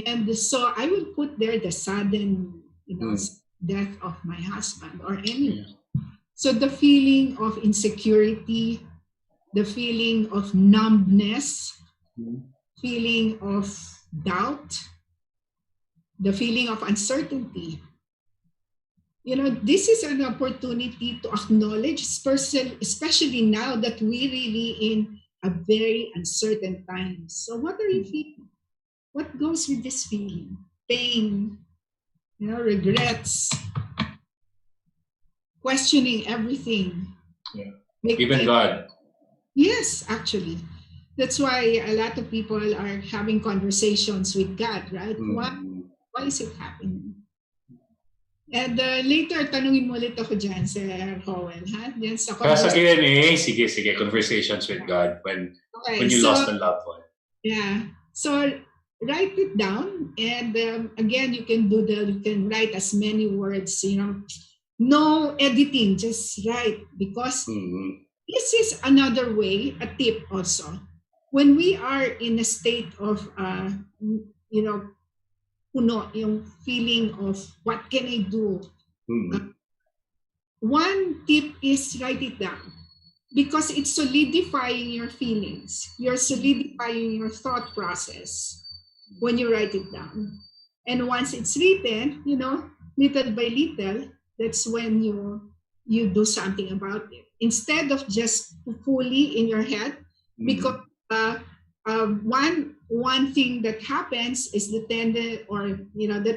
And so I will put there the sudden, death of my husband or anyone. So the feeling of insecurity, the feeling of numbness, feeling of doubt, the feeling of uncertainty. This is an opportunity to acknowledge, especially now that we're really in a very uncertain time. So what are you feeling? What goes with this feeling? Pain, regrets, questioning everything. Yeah. Even God. Yes, actually. That's why a lot of people are having conversations with God, right? Why is it happening? And later, tanungin mo ulit ako dyan, Sir Howell, ha? Dyan sa Sa Q&A, sige, conversations with God when you lost a loved one. Yeah. So, write it down. And again, you can write as many words, no editing, just write. Because this is another way, a tip also. When we are in a state of, yung feeling of what can I do? One tip is write it down because it's solidifying your feelings. You're solidifying your thought process when you write it down. And once it's written, little by little, that's when you do something about it. Instead of just fully in your head, because one thing that happens is the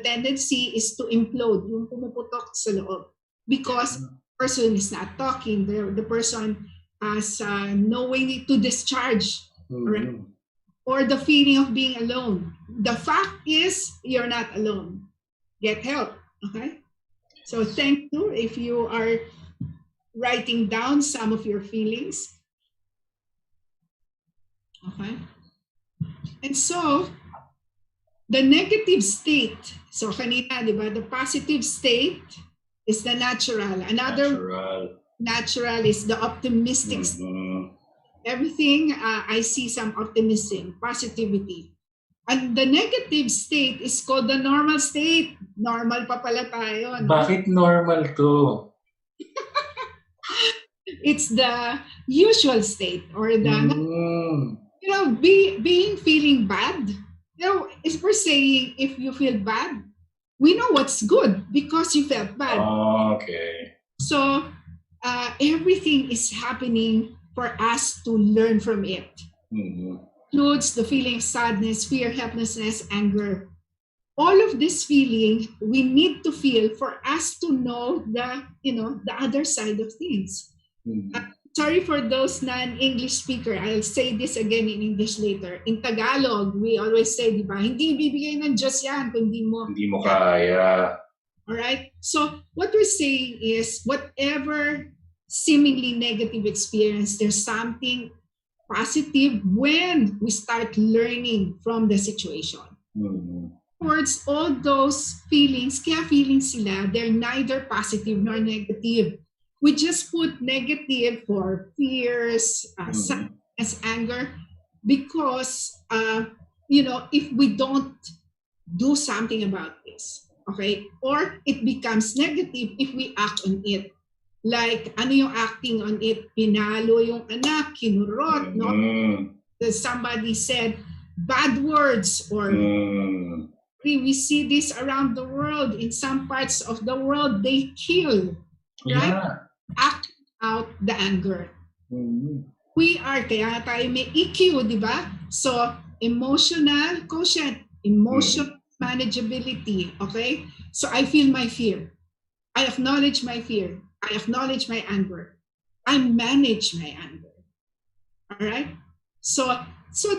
tendency is to implode, yung pumuputok sa loob, because the person is not talking, the person has no way to discharge, right? Or the feeling of being alone. The fact is you're not alone. Get help, okay? So thank you if you are writing down some of your feelings. Okay. And so, the negative state, so kanina, di ba, the positive state is the natural. Another natural is the optimistic state. Everything, I see some optimism, positivity. And the negative state is called the normal state. Normal pa pala tayo. No? Bakit normal to? It's the usual state or the... being feeling bad, if we're saying if you feel bad, we know what's good because you felt bad. Okay. So everything is happening for us to learn from it. Includes the feeling of sadness, fear, helplessness, anger. All of this feeling we need to feel for us to know the other side of things. Sorry for those non-English speaker. I'll say this again in English later. In Tagalog, we always say, di ba, hindi bibigay ng Diyos yan kung hindi mo kaya. Alright? So, what we're saying is, whatever seemingly negative experience, there's something positive when we start learning from the situation. Towards all those feelings, kaya feelings sila, they're neither positive nor negative. We just put negative for fears, sadness, anger, because, if we don't do something about this, okay? Or it becomes negative if we act on it. Like, ano yung acting on it? Pinalo yung anak, kinurot, no? Somebody said bad words, or we see this around the world. In some parts of the world, they kill, right? Yeah. Act out the anger. We are, kaya tayo may EQ, di ba? So, emotional quotient, emotional manageability, okay? So, I feel my fear. I acknowledge my fear. I acknowledge my anger. I manage my anger. All right? So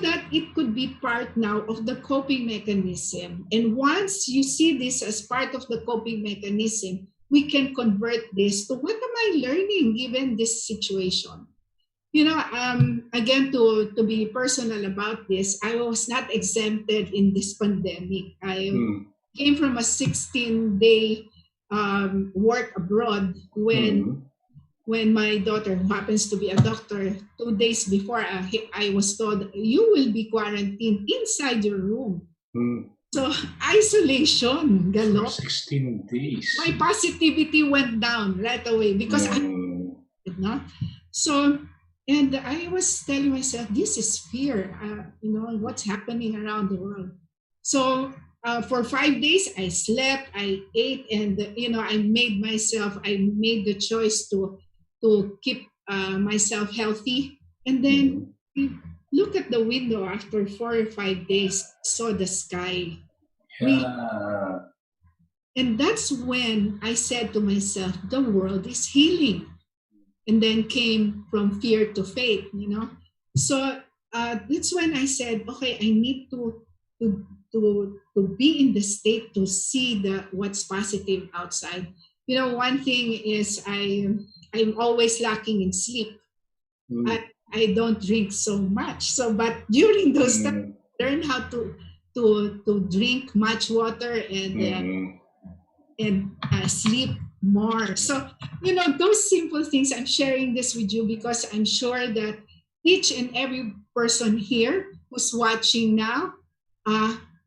that it could be part now of the coping mechanism. And once you see this as part of the coping mechanism, we can convert this to what am I learning given this situation? Again, to be personal about this, I was not exempted in this pandemic. I came from a 16-day work abroad when when my daughter, who happens to be a doctor, 2 days before I was told, you will be quarantined inside your room. So isolation, For galo. 16 days. My positivity went down right away because I did not. So, and I was telling myself, this is fear, what's happening around the world. So for 5 days, I slept, I ate, and, I made the choice to keep myself healthy. And then look at the window after 4 or 5 days, saw the sky. Yeah. And that's when I said to myself, the world is healing. And then came from fear to faith, So that's when I said, okay, I need to be in the state to see what's positive outside. One thing is I'm always lacking in sleep. I don't drink so much. So, but during those times, I learn how to drink much water and sleep more. So, those simple things, I'm sharing this with you because I'm sure that each and every person here who's watching now,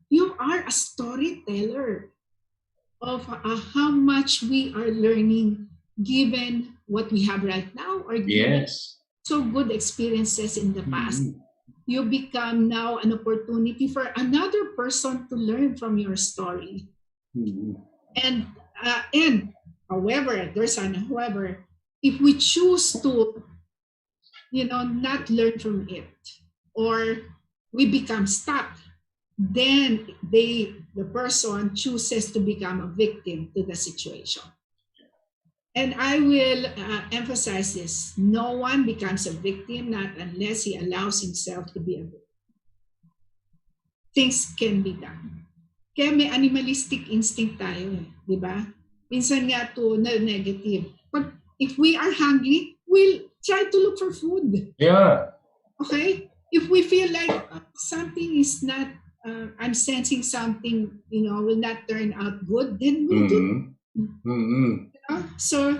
you are a storyteller of how much we are learning given what we have right now or given so good experiences in the past. You become now an opportunity for another person to learn from your story. And however, if we choose to, not learn from it, or we become stuck, then the person chooses to become a victim to the situation. And I will emphasize this: no one becomes a victim not unless he allows himself to be a victim. Things can be done. Kaya may animalistic instinct tayo, di ba? Minsan nga to negative. If we are hungry, we'll try to look for food. Yeah. Okay? If we feel like something is not, I'm sensing something, will not turn out good, then we'll do it. So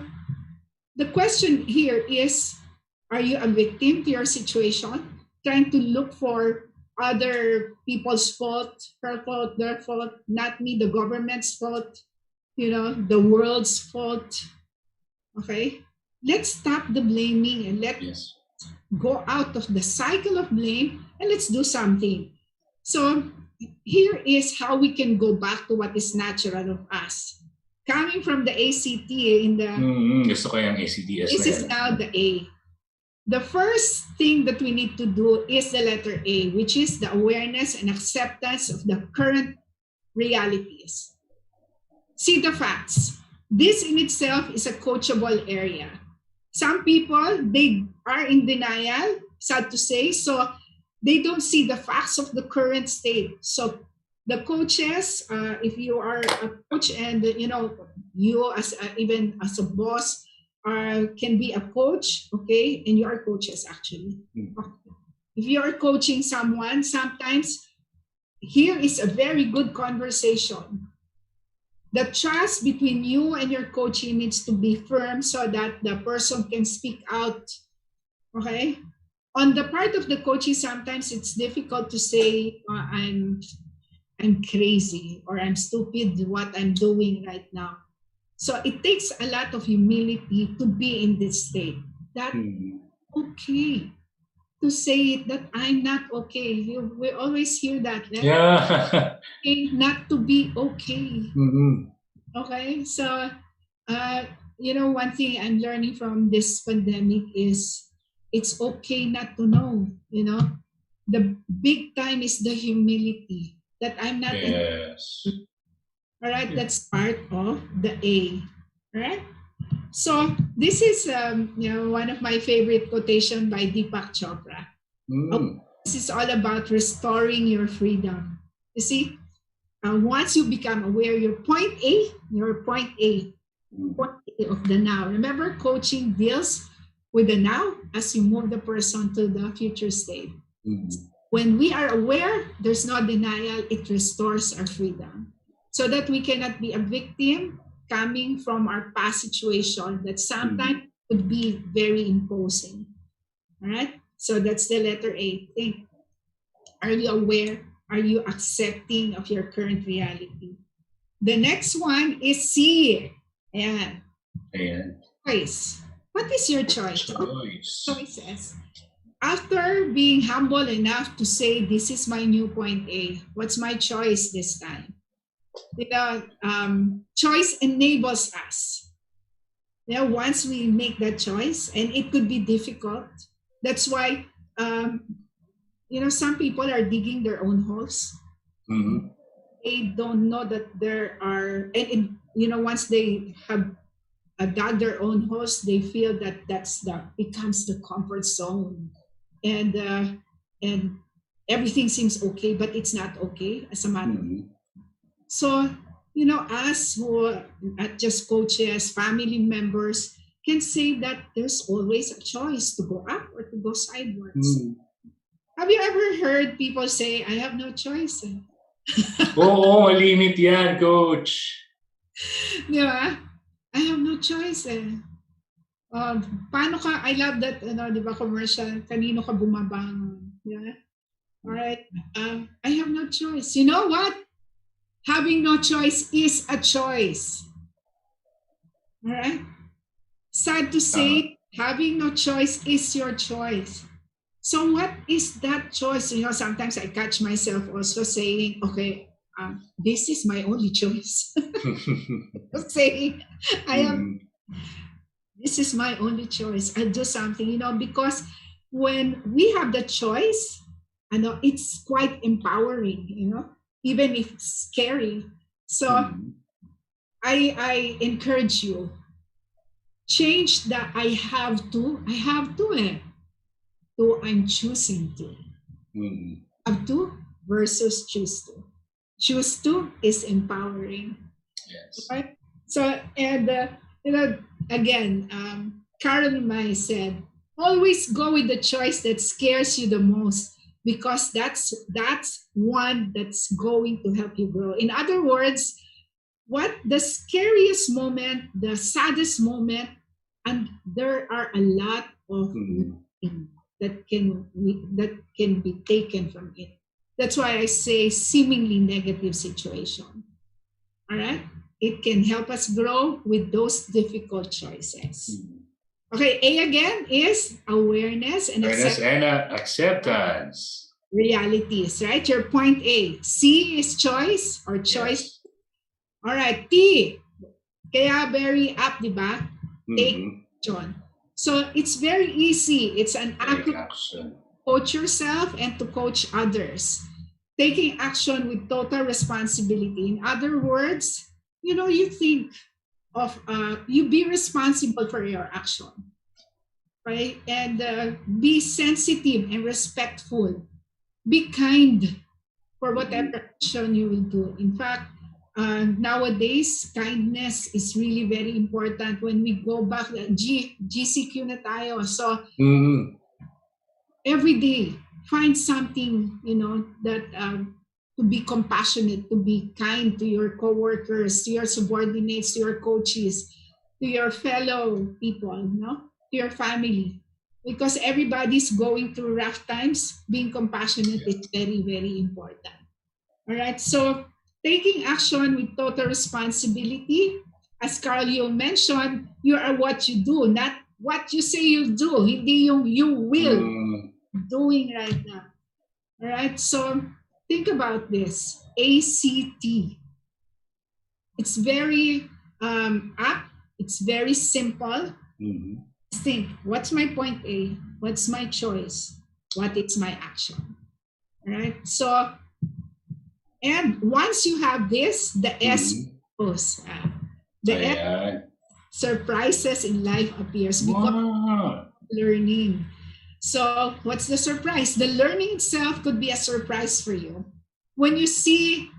the question here is, are you a victim to your situation? Trying to look for other people's fault, her fault, their fault, not me, the government's fault, the world's fault. Okay? Let's stop the blaming and let's go out of the cycle of blame and let's do something. So here is how we can go back to what is natural of us. Coming from the A.C.T. in the... Gusto ko yung A.C.T.S. This is now the A. The first thing that we need to do is the letter A, which is the awareness and acceptance of the current realities. See the facts. This in itself is a coachable area. Some people, they are in denial, sad to say, so they don't see the facts of the current state. So the coaches, if you are a coach and you as even as a boss can be a coach, okay, and you are coaches actually. If you are coaching someone, sometimes here is a very good conversation. The trust between you and your coachee needs to be firm so that the person can speak out. Okay? On the part of the coachee, sometimes it's difficult to say, I'm crazy or I'm stupid what I'm doing right now. So it takes a lot of humility to be in this state. That's okay to say it, that I'm not okay. We always hear that. Right? Yeah. Okay, not to be okay. Okay, so one thing I'm learning from this pandemic is it's okay not to know. The big time is the humility that I'm not. All right, that's part of the A. All right. So this is one of my favorite quotation by Deepak Chopra. This is all about restoring your freedom. You see, once you become aware, your point A of the now. Remember, coaching deals with the now as you move the person to the future state. When we are aware, there's no denial, it restores our freedom. So that we cannot be a victim coming from our past situation that sometimes could be very imposing. All right? So that's the letter A. Think. Are you aware? Are you accepting of your current reality? The next one is C. Ayan. Choice. What is your choice? Choices. After being humble enough to say, this is my new point A, what's my choice this time? Choice enables us. Once we make that choice, and it could be difficult. That's why, some people are digging their own holes. Mm-hmm. They don't know that there are, once they have dug their own holes, they feel that becomes the comfort zone, and everything seems okay, but it's not okay as a matter. Mm-hmm. So, us who are just coaches, family members, can say that there's always a choice to go up or to go sideways. Mm. Have you ever heard people say, I have no choice? Oo, malimit yan, coach. Di ba? I have no choice paano ka, I love that, di ba, commercial, kanino ka bumabangon. Yeah? All right. I have no choice. You know what? Having no choice is a choice. All right? Sad to say, having no choice is your choice. So what is that choice? Sometimes I catch myself also saying, okay, this is my only choice. Saying, this is my only choice. I'll do something, because when we have the choice, it's quite empowering, even if it's scary. So I encourage you, change the I have to to I'm choosing to. Have to versus choose to. Choose to is empowering. Yes. Right? So, and again, Carol May said, always go with the choice that scares you the most, because that's one that's going to help you grow. In other words, what the scariest moment, the saddest moment, and there are a lot of that can be taken from it. That's why I say seemingly negative situation. All right? It can help us grow with those difficult choices. Okay, A again is awareness and acceptance. Realities, right? Your point A. C is choice or choice. Yes. All right, T. Kaya very up, di ba? Take action. So it's very easy. It's an act to coach yourself and to coach others. Taking action with total responsibility. In other words, you think of, you be responsible for your action, right? And be sensitive and respectful. Be kind for whatever action you will do. In fact, nowadays, kindness is really very important. When we go back, GCQ na tayo. So, every day, find something, that to be compassionate, to be kind to your coworkers, to your subordinates, to your coaches, to your fellow people, to your family. Because everybody's going through rough times, being compassionate is very, very important. All right, so taking action with total responsibility, as Carl, you mentioned, you are what you do, not what you say you do, hindi yung you will doing right now. All right, so think about this, A.C.T. It's very apt, it's very simple. Think, what's my point A? What's my choice? What is my action? All right, so, and once you have this, the S goes. The S, surprises in life appears because learning. So what's the surprise? The learning itself could be a surprise for you. When you see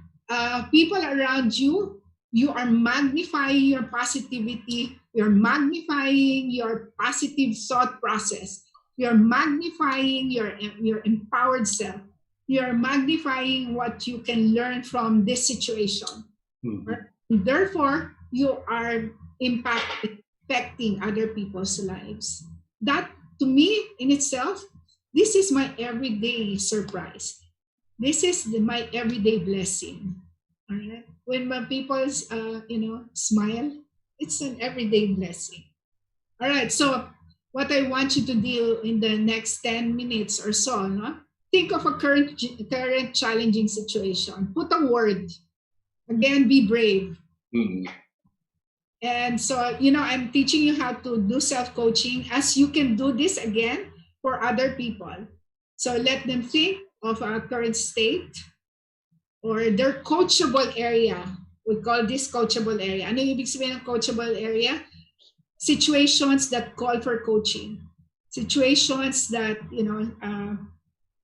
people around you, you are magnifying your positivity, you're magnifying your positive thought process, you're magnifying your empowered self, you're magnifying what you can learn from this situation. Therefore, you are impacting affecting other people's lives. That, to me, in itself, this is my everyday surprise. This is my everyday blessing. All right? When my people, smile, it's an everyday blessing. All right, so what I want you to do in the next 10 minutes or so, no? Think of a current challenging situation. Put a word. Again, be brave. And so, I'm teaching you how to do self-coaching as you can do this again for other people. So let them think of a current state or their coachable area. We call this coachable area. Ano yung ibig sabihin ng coachable area? Situations that call for coaching. Situations that,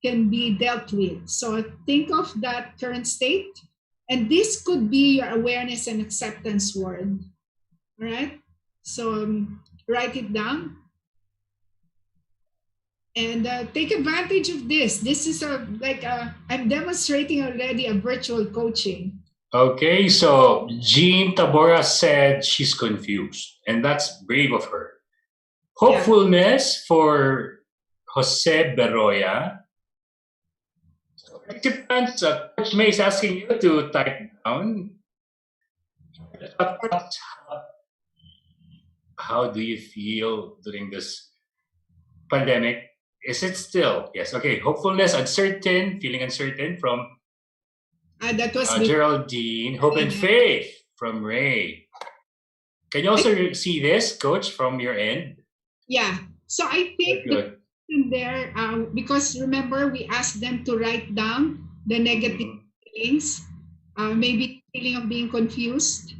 can be dealt with. So think of that current state. And this could be your awareness and acceptance word. All right? So write it down. And take advantage of this. This is I'm demonstrating already a virtual coaching. Okay, so Jean Tabora said she's confused, and that's brave of her. Hopefulness for Jose Beroya. Participants, CoachMay is asking you to type down. How do you feel during this pandemic? Is it still? Yes. Okay. Hopefulness, uncertain, feeling uncertain from that was Geraldine. Hope and faith from Ray. Can you also see this, Coach, from your end? Yeah. So I think good. In there, because remember we asked them to write down the negative feelings, maybe feeling of being confused,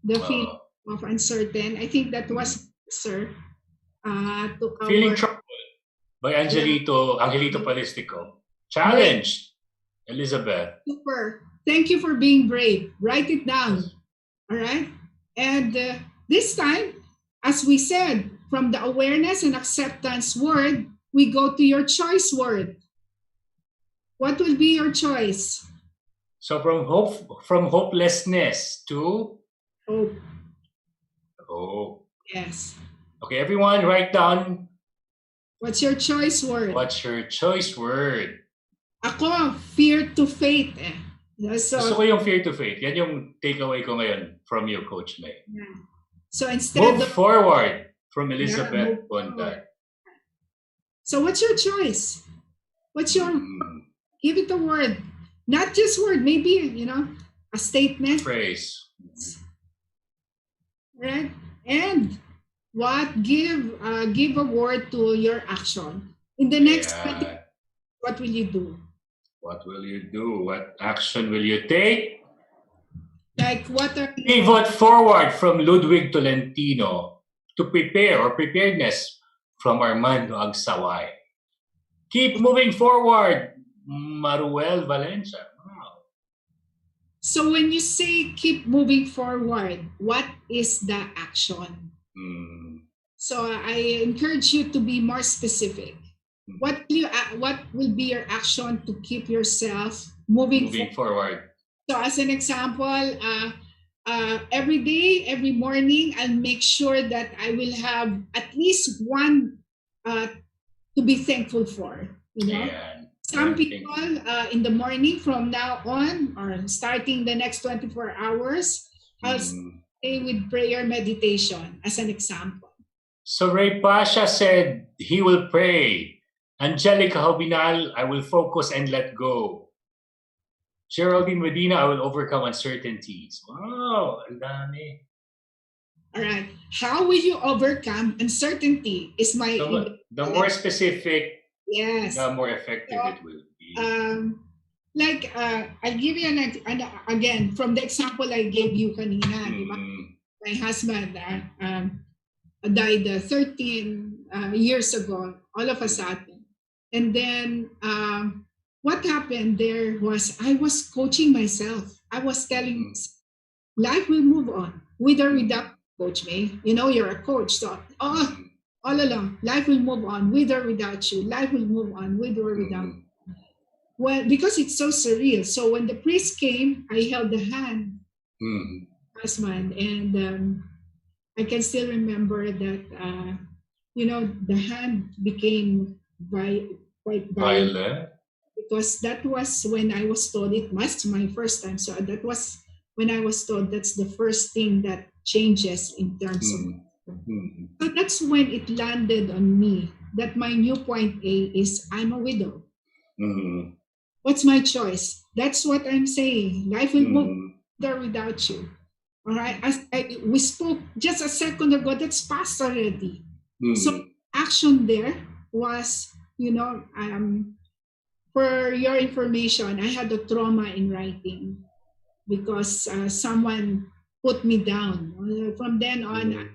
the feeling of uncertain. I think that was sir. Feeling troubled by Angelito Palistico. Challenge, Elizabeth. Super. Thank you for being brave. Write it down. All right. And this time, as we said, from the awareness and acceptance word, we go to your choice word. What will be your choice? So from hopelessness to hope. Oh. Yes. Okay, everyone, write down. What's your choice word? What's your choice word? Ako, fear to faith. So, gusto ko yung fear to faith. Yan yung takeaway ko ngayon from you, CoachMay. Yeah. So instead move forward from Elizabeth Bonda. So what's your choice? What's your give it a word, not just word, maybe a statement, phrase, right? And what give a word to your action in the next 20. What will you do? What will you do? What action will you take? Like what are pivot forward from Ludwig Tolentino to prepare or preparedness from Armando Agsaway. Keep moving forward, Maruel Valencia. Wow. So when you say keep moving forward, what is the action? So I encourage you to be more specific. What will be your action to keep yourself moving forward? So as an example, every day, every morning, I'll make sure that I will have at least one to be thankful for. Some people in the morning from now on or starting the next 24 hours, I'll stay with prayer meditation as an example. So Ray Pasha said he will pray. Angelica Hobinal, I will focus and let go. Geraldine Medina, I will overcome uncertainties. Wow, ang dami. All right. How will you overcome uncertainty? Is my the more specific, yes, the more effective it will be. I'll give you again from the example I gave you kanina. My husband died 13 years ago, all of a sudden, and then. What happened there was I was coaching myself. I was telling myself, life will move on with or without CoachMay. You're a coach, so all along, life will move on with or without you. Life will move on with or without you. Well, because it's so surreal. So when the priest came, I held the hand, husband, and I can still remember that, the hand became quite violent Violet. because that was when I was told it was my first time. So that was when I was told that's the first thing that changes in terms of. So that's when it landed on me that my new point A is I'm a widow. What's my choice? That's what I'm saying. Life will move there without you. All right. We spoke just a second ago. That's past already. So action there was, for your information, I had a trauma in writing because someone put me down. From then on,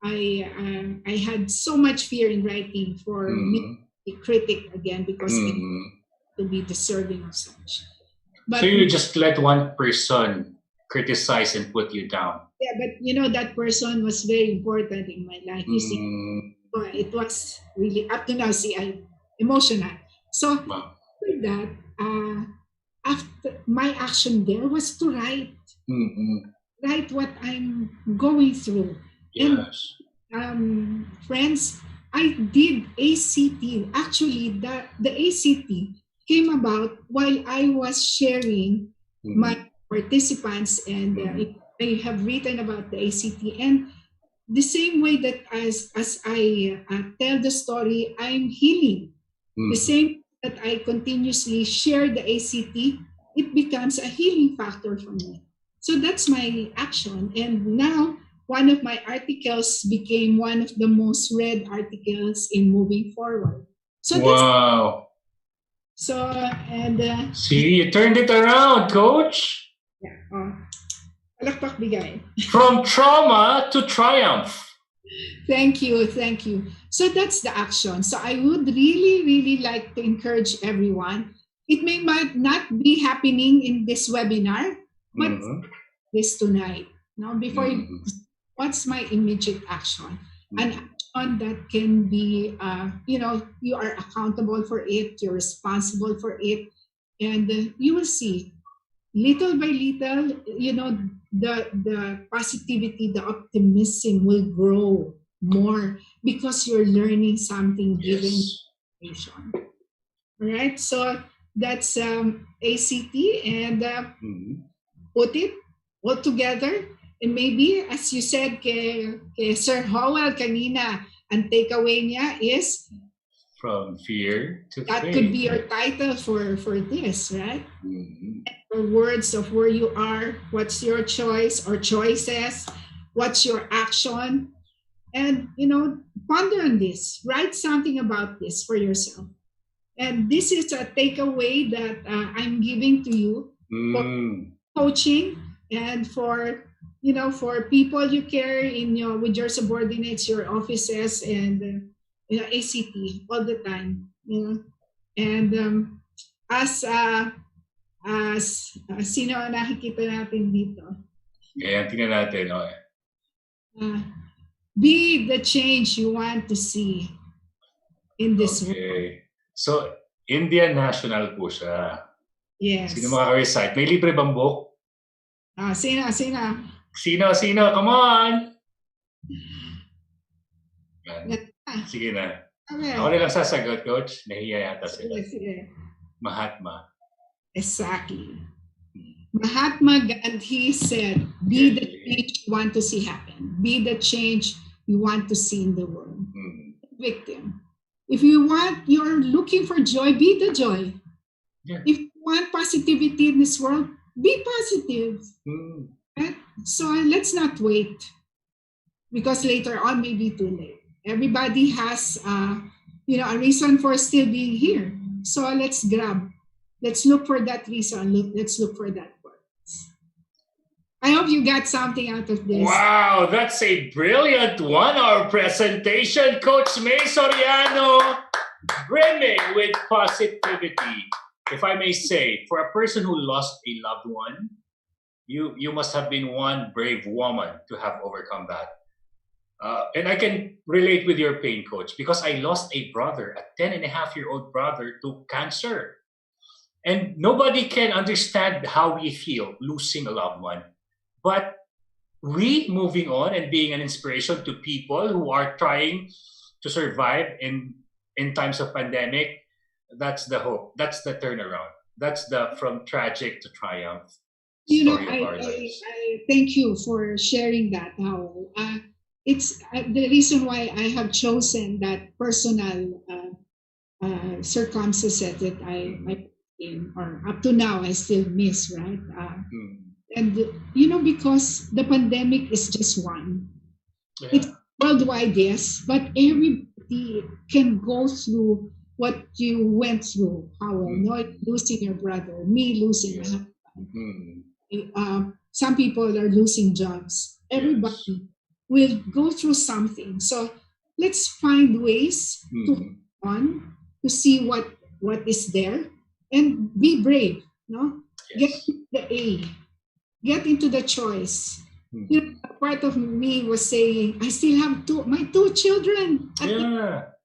I had so much fear in writing for me to be critic again because to be deserving of such. So you just let one person criticize and put you down. Yeah, but that person was very important in my life. You see, it was really up to now. See, I'm emotional. So with that, after my action there was to write what I'm going through. Yes. And friends, I did A.C.T. Actually, the A.C.T. came about while I was sharing my participants, and I have written about the A.C.T. And the same way that as I tell the story, I'm healing. The same that I continuously share the A.C.T., it becomes a healing factor for me. So that's my action. And now one of my articles became one of the most read articles in Moving Forward. So wow. See, you turned it around, Coach. Yeah. Palakpak bigay. From trauma to triumph. Thank you. So that's the action. So I would really, really like to encourage everyone. It might not be happening in this webinar, but this tonight. Now, before what's my immediate action? An action that can be, you are accountable for it, you're responsible for it, and you will see, little by little, the positivity, the optimism will grow more because you're learning something given information. All right, so that's A.C.T. and put it all together. And maybe, as you said kay Sir Howell kanina, ang takeaway niya is from fear to that faith. Could be your title for this, right? Or words of where you are, what's your choice or choices, what's your action, and ponder on this. Write something about this for yourself. And this is a takeaway that I'm giving to you for coaching and for for people you care in with your subordinates, your offices, and A.C.T. all the time. And as sino ang nakikita natin dito? Ayan, tingnan natin. Okay. Be the change you want to see in this world. So, Indian national po siya. Yes. Sino makaka-recite? May libre bang book? Sino? Sino? Come on! Sige na. Okay. Ako na lang sasagot, Coach. Nahiya yata sila. Sige. Mahatma. Exactly. Mahatma Gandhi said, be the change you want to see happen. Be the change you want to see in the world. Victim. If you're looking for joy, be the joy. Yeah. If you want positivity in this world, be positive. Right? So let's not wait, because later on may be too late. Everybody has a reason for still being here. So let's look for that reason. Let's look for that purpose. I hope you got something out of this. Wow, that's a brilliant 1-hour presentation, Coach May Soriano, brimming with positivity. If I may say, for a person who lost a loved one, you must have been one brave woman to have overcome that. And I can relate with your pain, Coach, because I lost a brother, a 10-and-a-half-year-old brother, to cancer. And nobody can understand how we feel losing a loved one. But moving on and being an inspiration to people who are trying to survive in times of pandemic. That's the hope. That's the turnaround. That's the from tragic to triumph story of our lives. I thank you for sharing that, Howell. It's the reason why I have chosen that personal circumstances that I in, or up to now I still miss, right? And because the pandemic is just one. Yeah. It's worldwide, yes, but everybody can go through what you went through, Howell. Not losing your brother, me losing my husband. Some people are losing jobs. Everybody will go through something. So let's find ways to on to see what is there and be brave. No, get the A, get into the choice. Part of me was saying, I still have my two children.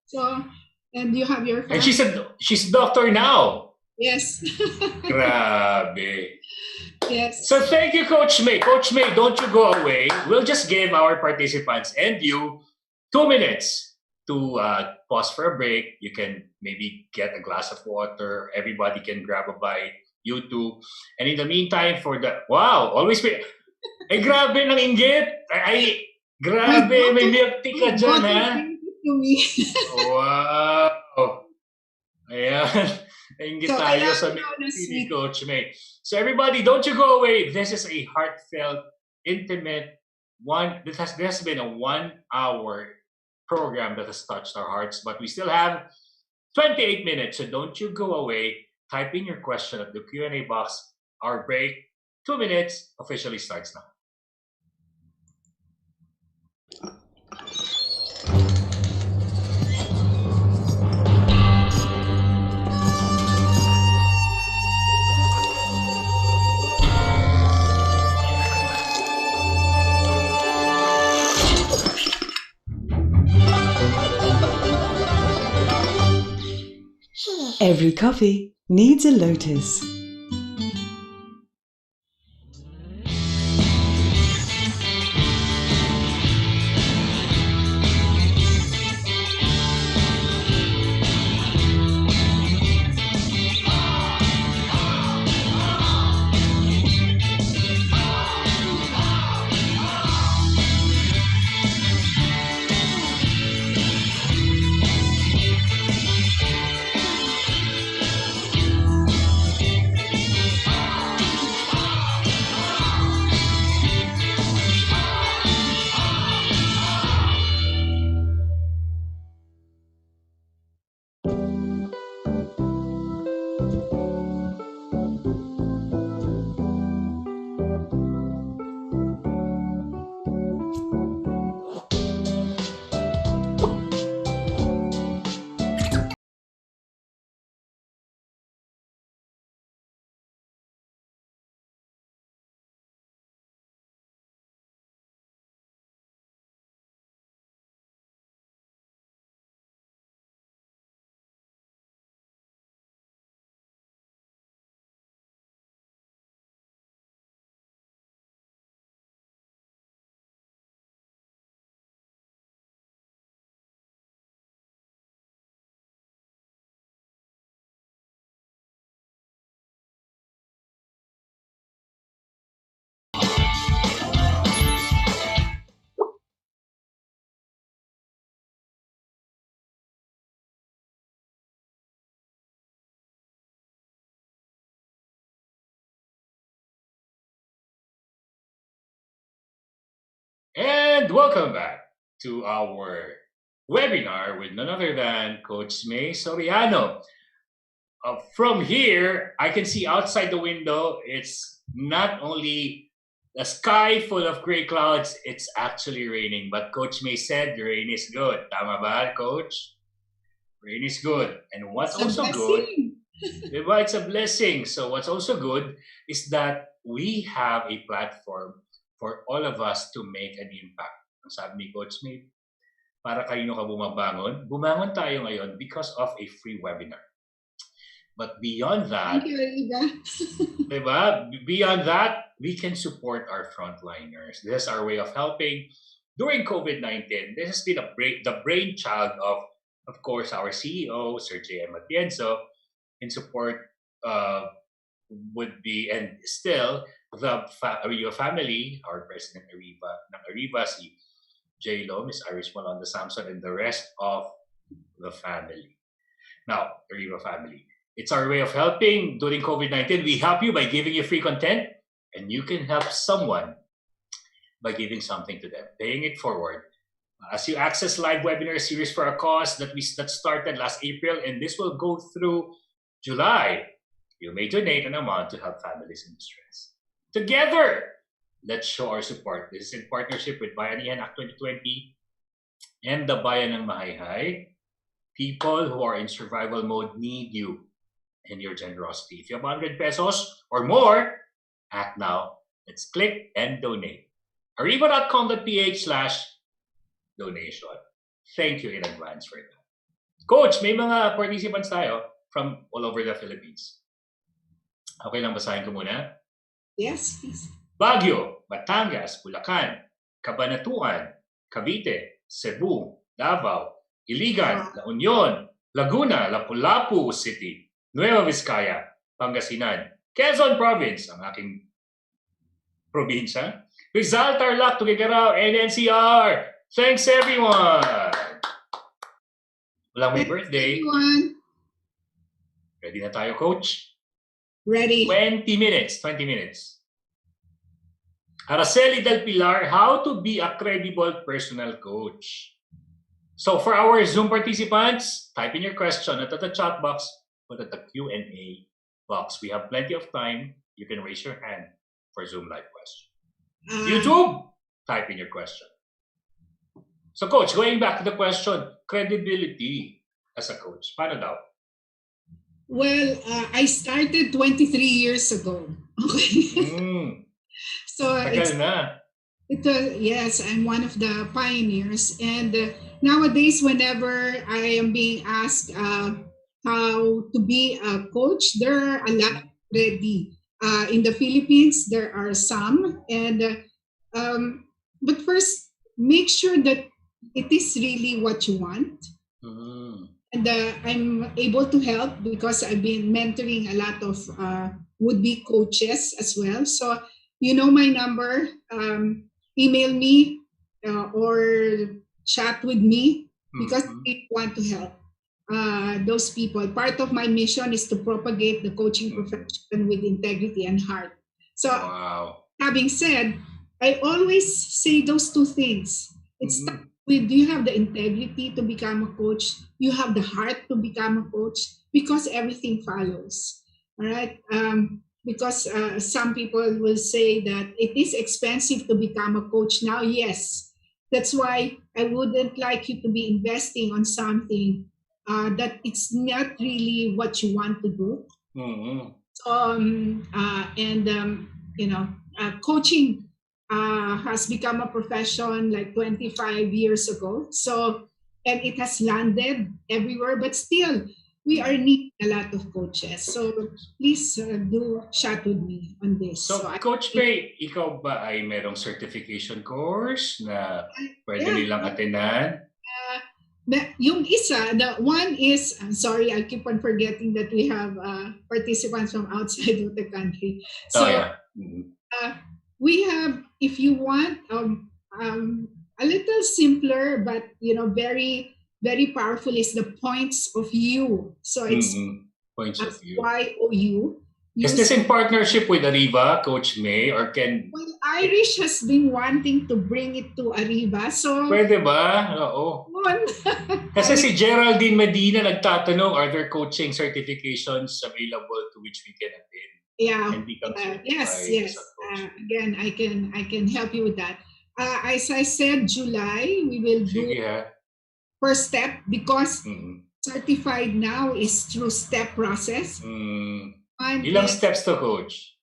So, and you have your family. And she's a doctor now. Yes. Grabe. Yes. So thank you, Coach May. Coach May, don't you go away. We'll just give our participants and you 2 minutes to pause for a break. You can maybe get a glass of water. Everybody can grab a bite. You too. And in the meantime, always be... grabe ng inggit. Grabe. May milk tea ka dyan, ha? Wow. Ayan. Inggit tayo sa ni Coach May. So everybody, don't you go away. This is a heartfelt, intimate this has been a 1 hour program that has touched our hearts, but we still have 28 minutes. So don't you go away. Type in your question at the Q&A box. Our break, 2 minutes, officially starts now. Every coffee needs a lotus. And welcome back to our webinar with none other than Coach May Soriano. From here, I can see outside the window, it's not only a sky full of gray clouds, it's actually raining. But Coach May said the rain is good. Tama ba, Coach? Rain is good. And what's also good, it's a blessing. So what's also good is that we have a platform for all of us to make an impact. Ang sabi ni Coach May, para kanino ka bumabangon? Bumangon tayo ngayon because of a free webinar. But beyond that, Thank you, Ariva. diba? Beyond that, we can support our frontliners. This is our way of helping during COVID-19. This has been the brainchild of course, our CEO, Sir J.M. Atienzo, in support would be, and still, the Ariva family, our President ng Ariva, si J.Lo, Miss Irish Malonda Samson, and the rest of the family. Now, Ariva family. It's our way of helping during COVID-19. We help you by giving you free content, and you can help someone by giving something to them, paying it forward. As you access live webinar series for a cause that started last April, and this will go through July, you may donate an amount to help families in distress. Together, let's show our support. This is in partnership with Bayanihan Act 2020 and the Bayan ng Mahayhay. People who are in survival mode need you and your generosity. If you have 100 pesos or more, act now. Let's click and donate. Ariva.com.ph/donation. Thank you in advance for that. Coach, may mga participants tayo from all over the Philippines. Okay lang basahin ko muna? Yes, please. Baguio, Batangas, Bulacan, Cabanatuan, Cavite, Cebu, Davao, Iligan, La Union, Laguna, Lapu-Lapu City, Nueva Vizcaya, Pangasinan, Quezon Province, ang aking probinsya, Rizal, Tarlac, Tuguegarao, and NCR. Thanks, everyone! Walang may birthday. Everyone. Ready na tayo, Coach? Ready. 20 minutes. Araceli Del Pilar, how to be a credible personal coach. So for our Zoom participants, type in your question not at the chat box, but at the Q&A box. We have plenty of time. You can raise your hand for Zoom live question. YouTube, type in your question. So Coach, going back to the question, credibility as a coach. Paano daw? Well, I started 23 years ago. Okay. So yes, I'm one of the pioneers. And nowadays, whenever I am being asked how to be a coach, there are a lot already. In the Philippines, there are some. And but first, make sure that it is really what you want. And I'm able to help because I've been mentoring a lot of would-be coaches as well. So you know my number, email me or chat with me because we want to help those people. Part of my mission is to propagate the coaching profession with integrity and heart. So having said, I always say those two things. It's with, do you have the integrity to become a coach? You have the heart to become a coach, because everything follows. All right. Because some people will say that it is expensive to become a coach now. Yes, that's why I wouldn't like you to be investing on something that it's not really what you want to do. Coaching has become a profession like 25 years ago. So, and it has landed everywhere, but still, we are needing a lot of coaches. So please do chat with me on this. So Coach May, ikaw ba ay merong certification course na pwede nilang attendan? Yung isa, the one is, I'm sorry, I keep on forgetting that we have participants from outside of the country. So we have, if you want, a little simpler, but very, very powerful is the points of view. So it's points of view. YOU. Is this in partnership with Ariva, Coach May, or can... Well, Irish has been wanting to bring it to Ariva, so... Pwede ba? Oo. Kasi si Geraldine Medina nagtatanong, are there coaching certifications available to which we can attend? Yeah. And become yes. Again, I can help you with that. As I said, July, we will do first step, because certified now is through step process. Ilang steps to, Coach?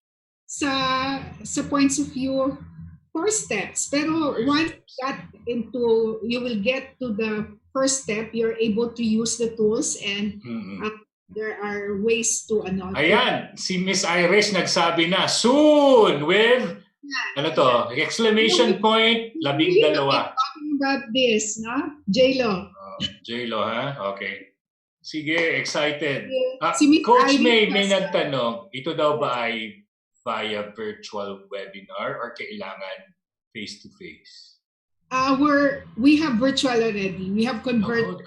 Sa points of view, 4 steps. Pero once you will get to the first step, you're able to use the tools and there are ways to Ayan, si Miss Irish nagsabi na, soon with, ano to, exclamation point, 12. Talking about this, no? J-Lo. J-Lo, ha? Okay. Sige, excited. Si Miss Coach Irish May, has- may nagtanong, ito daw ba ay via virtual webinar or kailangan face-to-face? We have virtual already. We have converted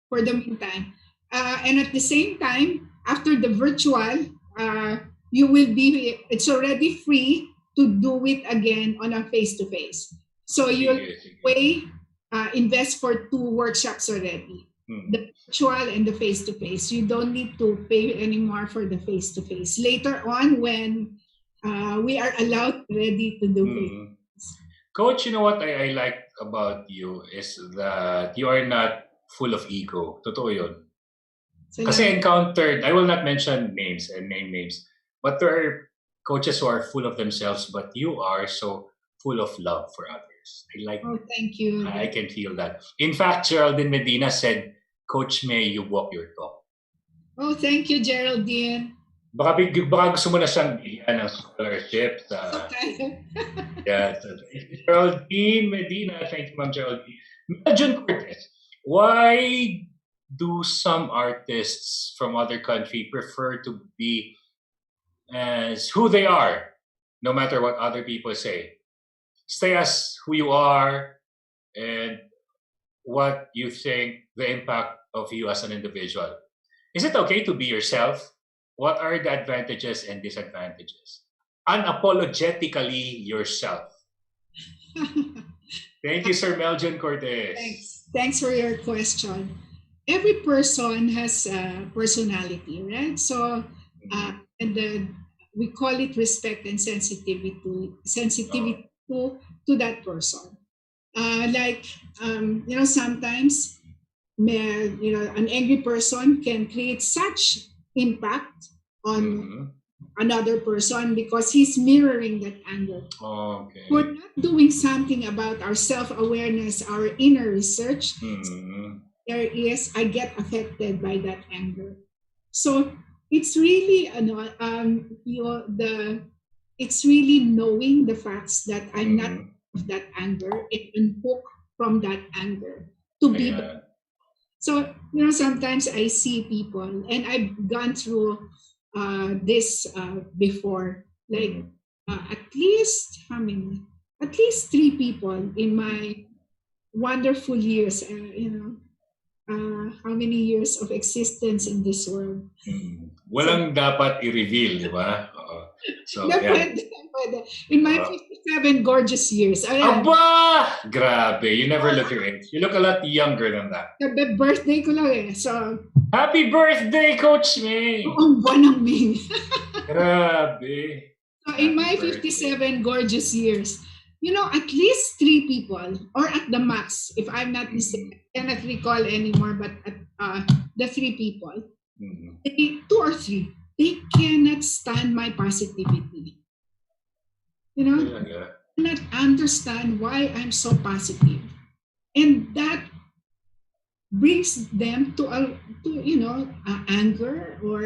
for the meantime. And at the same time, after the virtual, it's already free to do it again on a face-to-face. So you'll invest for 2 workshops already. The virtual and the face-to-face. You don't need to pay anymore for the face-to-face. Later on, when we are allowed ready to do it. Coach, you know what I like about you is that you are not full of ego. Totoo yun. Kasi encountered, I will not mention names and name names, but there are coaches who are full of themselves, but you are so full of love for others. I like Oh, thank you. I can feel that. In fact, Geraldine Medina said, Coach May, you walk your talk. Oh, thank you, Geraldine. Baka gusto mo na siyang bigyan ng scholarship sa... Yeah. Geraldine Medina, thank you, Ma'am Geraldine. John Cortez, why do some artists from other country prefer to be as who they are, no matter what other people say? Stay as who you are and what you think the impact of you as an individual. Is it okay to be yourself? What are the advantages and disadvantages? Unapologetically yourself. Thank you, Sir Meljon Cortez. Thanks for your question. Every person has a personality, right? So, and then we call it respect and sensitivity to that person. Sometimes, an angry person can create such impact on another person because he's mirroring that anger. Okay. We're not doing something about our self-awareness, our inner research. I get affected by that anger. So it's really, it's really knowing the facts that I'm not of that anger and unhook from that anger to be better. So, sometimes I see people, and I've gone through this before, like at least 3 people in my wonderful years, how many years of existence in this world. Walang dapat i-reveal, di ba? So, pwede. In my 57 gorgeous years. Aba! Grabe, you never look your age. You look a lot younger than that. The birthday ko lang eh. So, happy birthday, Coach May! Ang buwan ng May. Grabe. So, in my 57 gorgeous years, at least 3 people, or at the max, if I'm not mistaken, I cannot recall anymore, but at the 3 people, 2 or 3, they cannot stand my positivity. Cannot understand why I'm so positive. And that brings them to anger or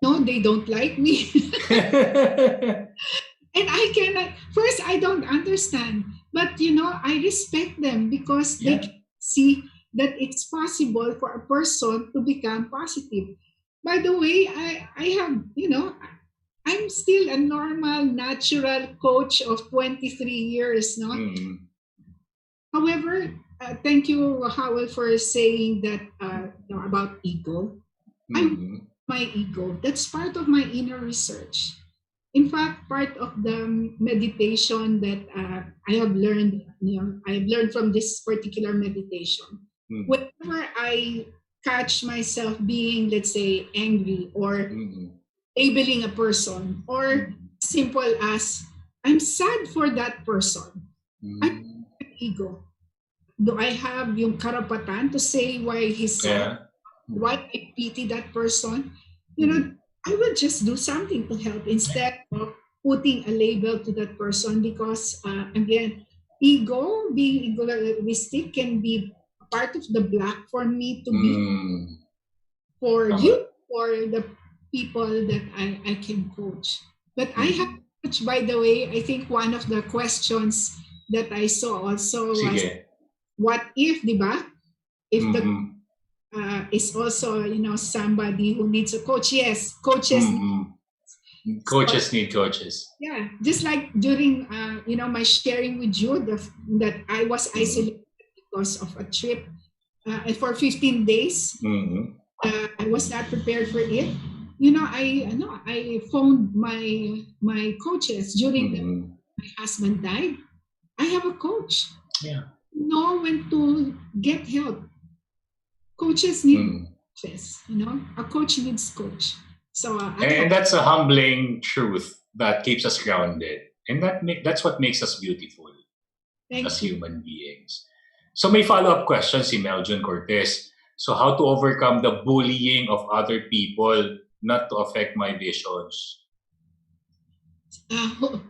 no, they don't like me. And I cannot, first I don't understand, but I respect them because they can see that it's possible for a person to become positive. By the way, I have, I'm still a normal, natural coach of 23 years, no? However, thank you, Howell, for saying that about ego. My ego, that's part of my inner research. In fact, part of the meditation that I have learned, I've learned from this particular meditation. Whenever I catch myself being, let's say, angry or labeling a person, or simple as I'm sad for that person. I have ego. Do I have yung karapatan to say why he's sad? Why I pity that person? I will just do something to help instead of putting a label to that person because, again, being egoistic can be part of the block for me to be. for you, for the people that I can coach. But I have coach, by the way, I think one of the questions that I saw also was, what if, di ba? If the is also, somebody who needs a coach. Yes, coaches. Coaches need coaches. Yeah, just like during, my sharing with you that I was isolated because of a trip for 15 days. I was not prepared for it. I phoned my coaches during my husband died. I have a coach. Yeah. Know when to get help. Coaches need coaches. A coach needs coach. So and that's a humbling truth that keeps us grounded, and that's what makes us beautiful as human beings. So may follow-up question si Meljun Cortez. So how to overcome the bullying of other people not to affect my visions?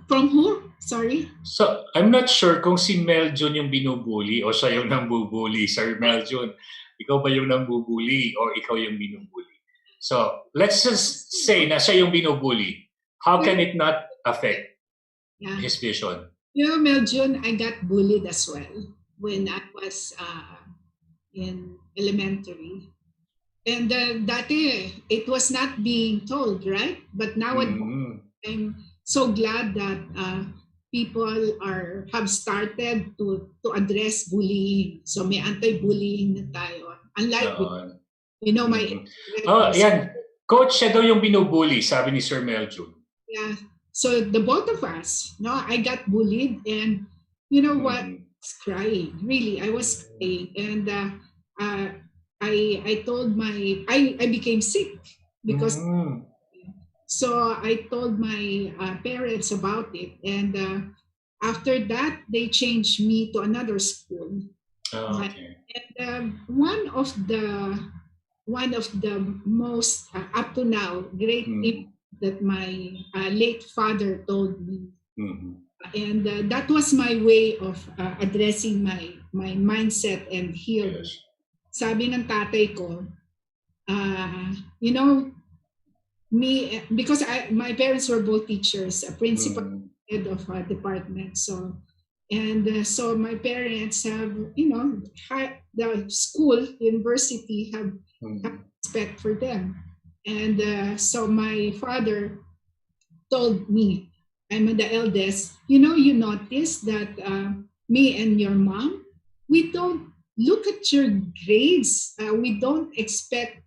From who? Sorry? So I'm not sure kung si Meljun yung binubuli o siya yung nambubuli. Sir Meljun, ikaw ba yung nambubuli o ikaw yung binubuli? So let's just say na siya yung binubuli. How can it not affect his vision? Meljun, I got bullied as well when I was in elementary. And dati, it was not being told, right? But now I'm so glad that people have started to address bullying. So may anti-bullying na tayo. Unlike yan. Coach, siya daw yung binubuli, sabi ni Sir Meljun. Yeah. So the both of us, I got bullied, and you know what? I was crying. Really, I was crying. And I told I became sick because so I told my parents about it, and after that they changed me to another school. Okay. And one of the most up to now great things that my late father told me, and that was my way of addressing my mindset and healing. Yes. Sabi ng tatay ko, me, because my parents were both teachers, a principal, head of a department. So my parents have, the school, university have respect for them. And so my father told me, I'm the eldest, you notice that me and your mom, we don't look at your grades. We don't expect,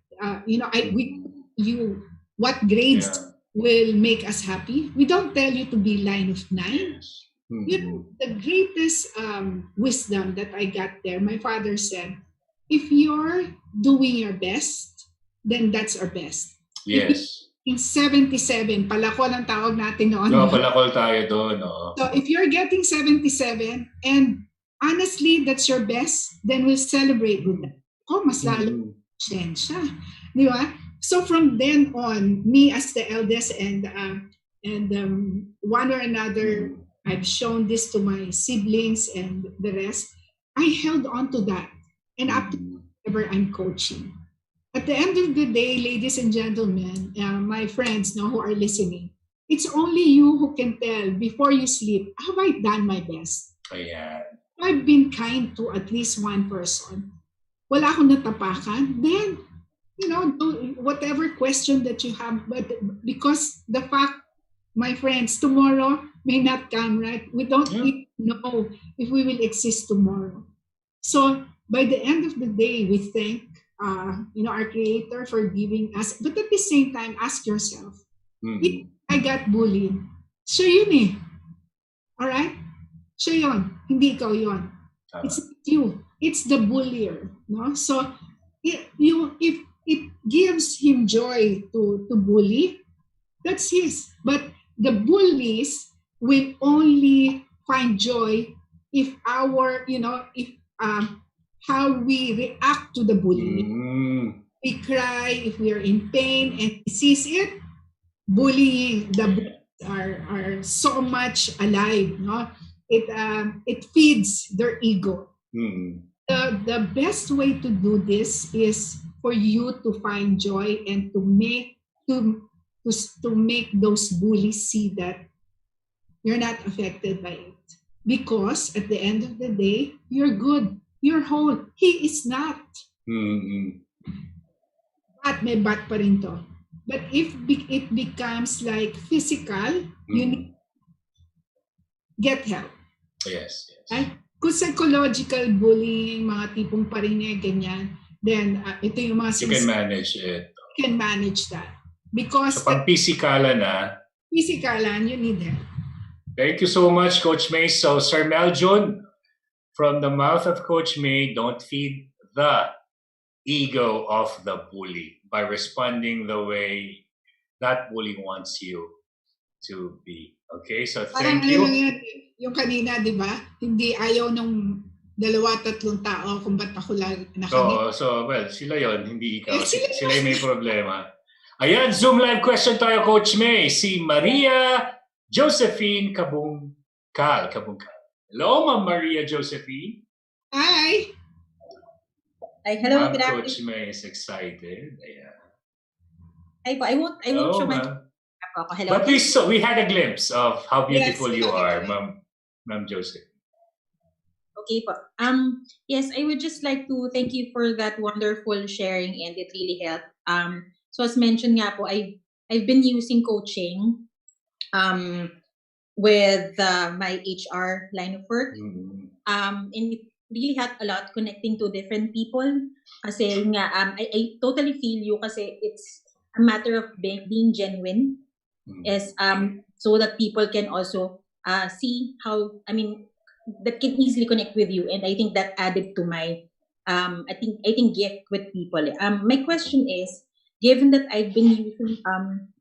what grades will make us happy. We don't tell you to be line of 9. Yes. The greatest wisdom that I got there, my father said, if you're doing your best, then that's our best. Yes. In 77, palakol ang tawag natin noon. No, palakol tayo doon. So if you're getting 77 and honestly that's your best, then we'll celebrate with that. Mas lalo siya. Di ba? So from then on, me as the eldest and one or another, I've shown this to my siblings and the rest. I held on to that, and up to whenever I'm coaching. At the end of the day, ladies and gentlemen, my friends who are listening, it's only you who can tell before you sleep, have I done my best? Ayan. I've been kind to at least one person. Wala akong natapakan. Then, whatever question that you have, but because the fact, my friends, tomorrow may not come, right? We don't even know if we will exist tomorrow. So by the end of the day, we thank our Creator for giving us. But at the same time, ask yourself, if I got bullied, siya yun eh. Alright? Siya yun. Hindi ikaw yun. It's you. It's the bullier. No? So if it gives him joy to bully, that's his. But the bullies will only find joy if how we react to the bullying. We cry if we are in pain and he sees it. Bullying, the bullies are so much alive. No? It feeds their ego. The best way to do this is for you to find joy and to make those bullies see that you're not affected by it. Because at the end of the day, you're good. You're whole. He is not. But may bat pa rin to. But if it becomes like physical, you need to get help. Yes. Right? Kung psychological bullying, mga tipong parinig, ganyan, then ito yung mga you can manage it. You can manage that. Because so pag physikalan na, you need help. Thank you so much, Coach May. So, Sir Meljun, from the mouth of Coach May, don't feed the ego of the bully by responding the way that bully wants you to be. Okay, so thank you. Yung kanina, di ba? Hindi ayaw nung 2-3 tao kung ba't ako nakangit. So, well, sila yon, hindi ikaw. Sila yung may problema. Ayan, Zoom live question tayo, Coach May. Si Maria Josephine Kabungkal. Hello, Ma'am Maria Josephine. Hi. Hello, Ma'am, good afternoon. Coach May is excited. Ayan. I won't show my... Hello. But we had a glimpse of how beautiful you are, Ma'am Joseph. Okay po. Yes, I would just like to thank you for that wonderful sharing, and it really helped. So as mentioned nga po, I've been using coaching with my HR line of work. And it really had a lot connecting to different people. Kasi nga, I totally feel you kasi it's a matter of being genuine. As so that people can also see how, that can easily connect with you, and I think that added to my I think gift with people. My question is, given that I've been using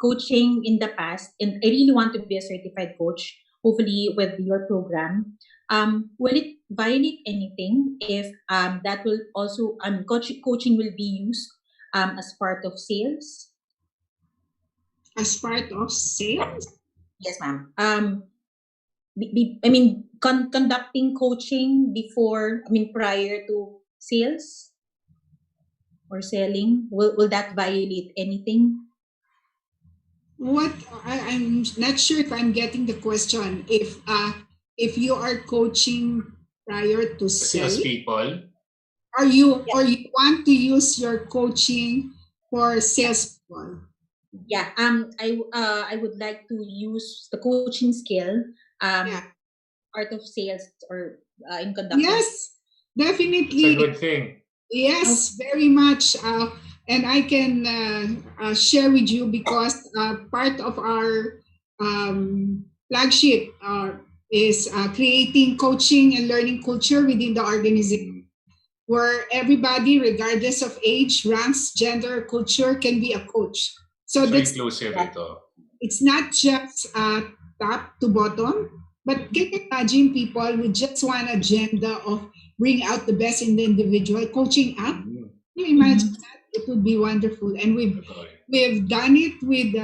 coaching in the past, and I really want to be a certified coach, hopefully with your program, will it violate anything if that will also coaching will be used as part of sales? As part of sales? Yes, ma'am. Conducting coaching prior to sales or selling, will that violate anything? What I'm not sure if I'm getting the question. If you are coaching prior to Sales selling, people, or you want to use your coaching for salespeople? Yeah, I would like to use the coaching skill part of sales or in conducting. Yes, definitely. it's a good thing. Yes, very much. And I can share with you because part of our flagship is creating coaching and learning culture within the organization, where everybody, regardless of age, ranks, gender, culture, can be a coach. So that's inclusive ito. It's not just top to bottom, but can you imagine people with just one agenda of bring out the best in the individual, coaching up? Can you imagine that? It would be wonderful. And we've done it with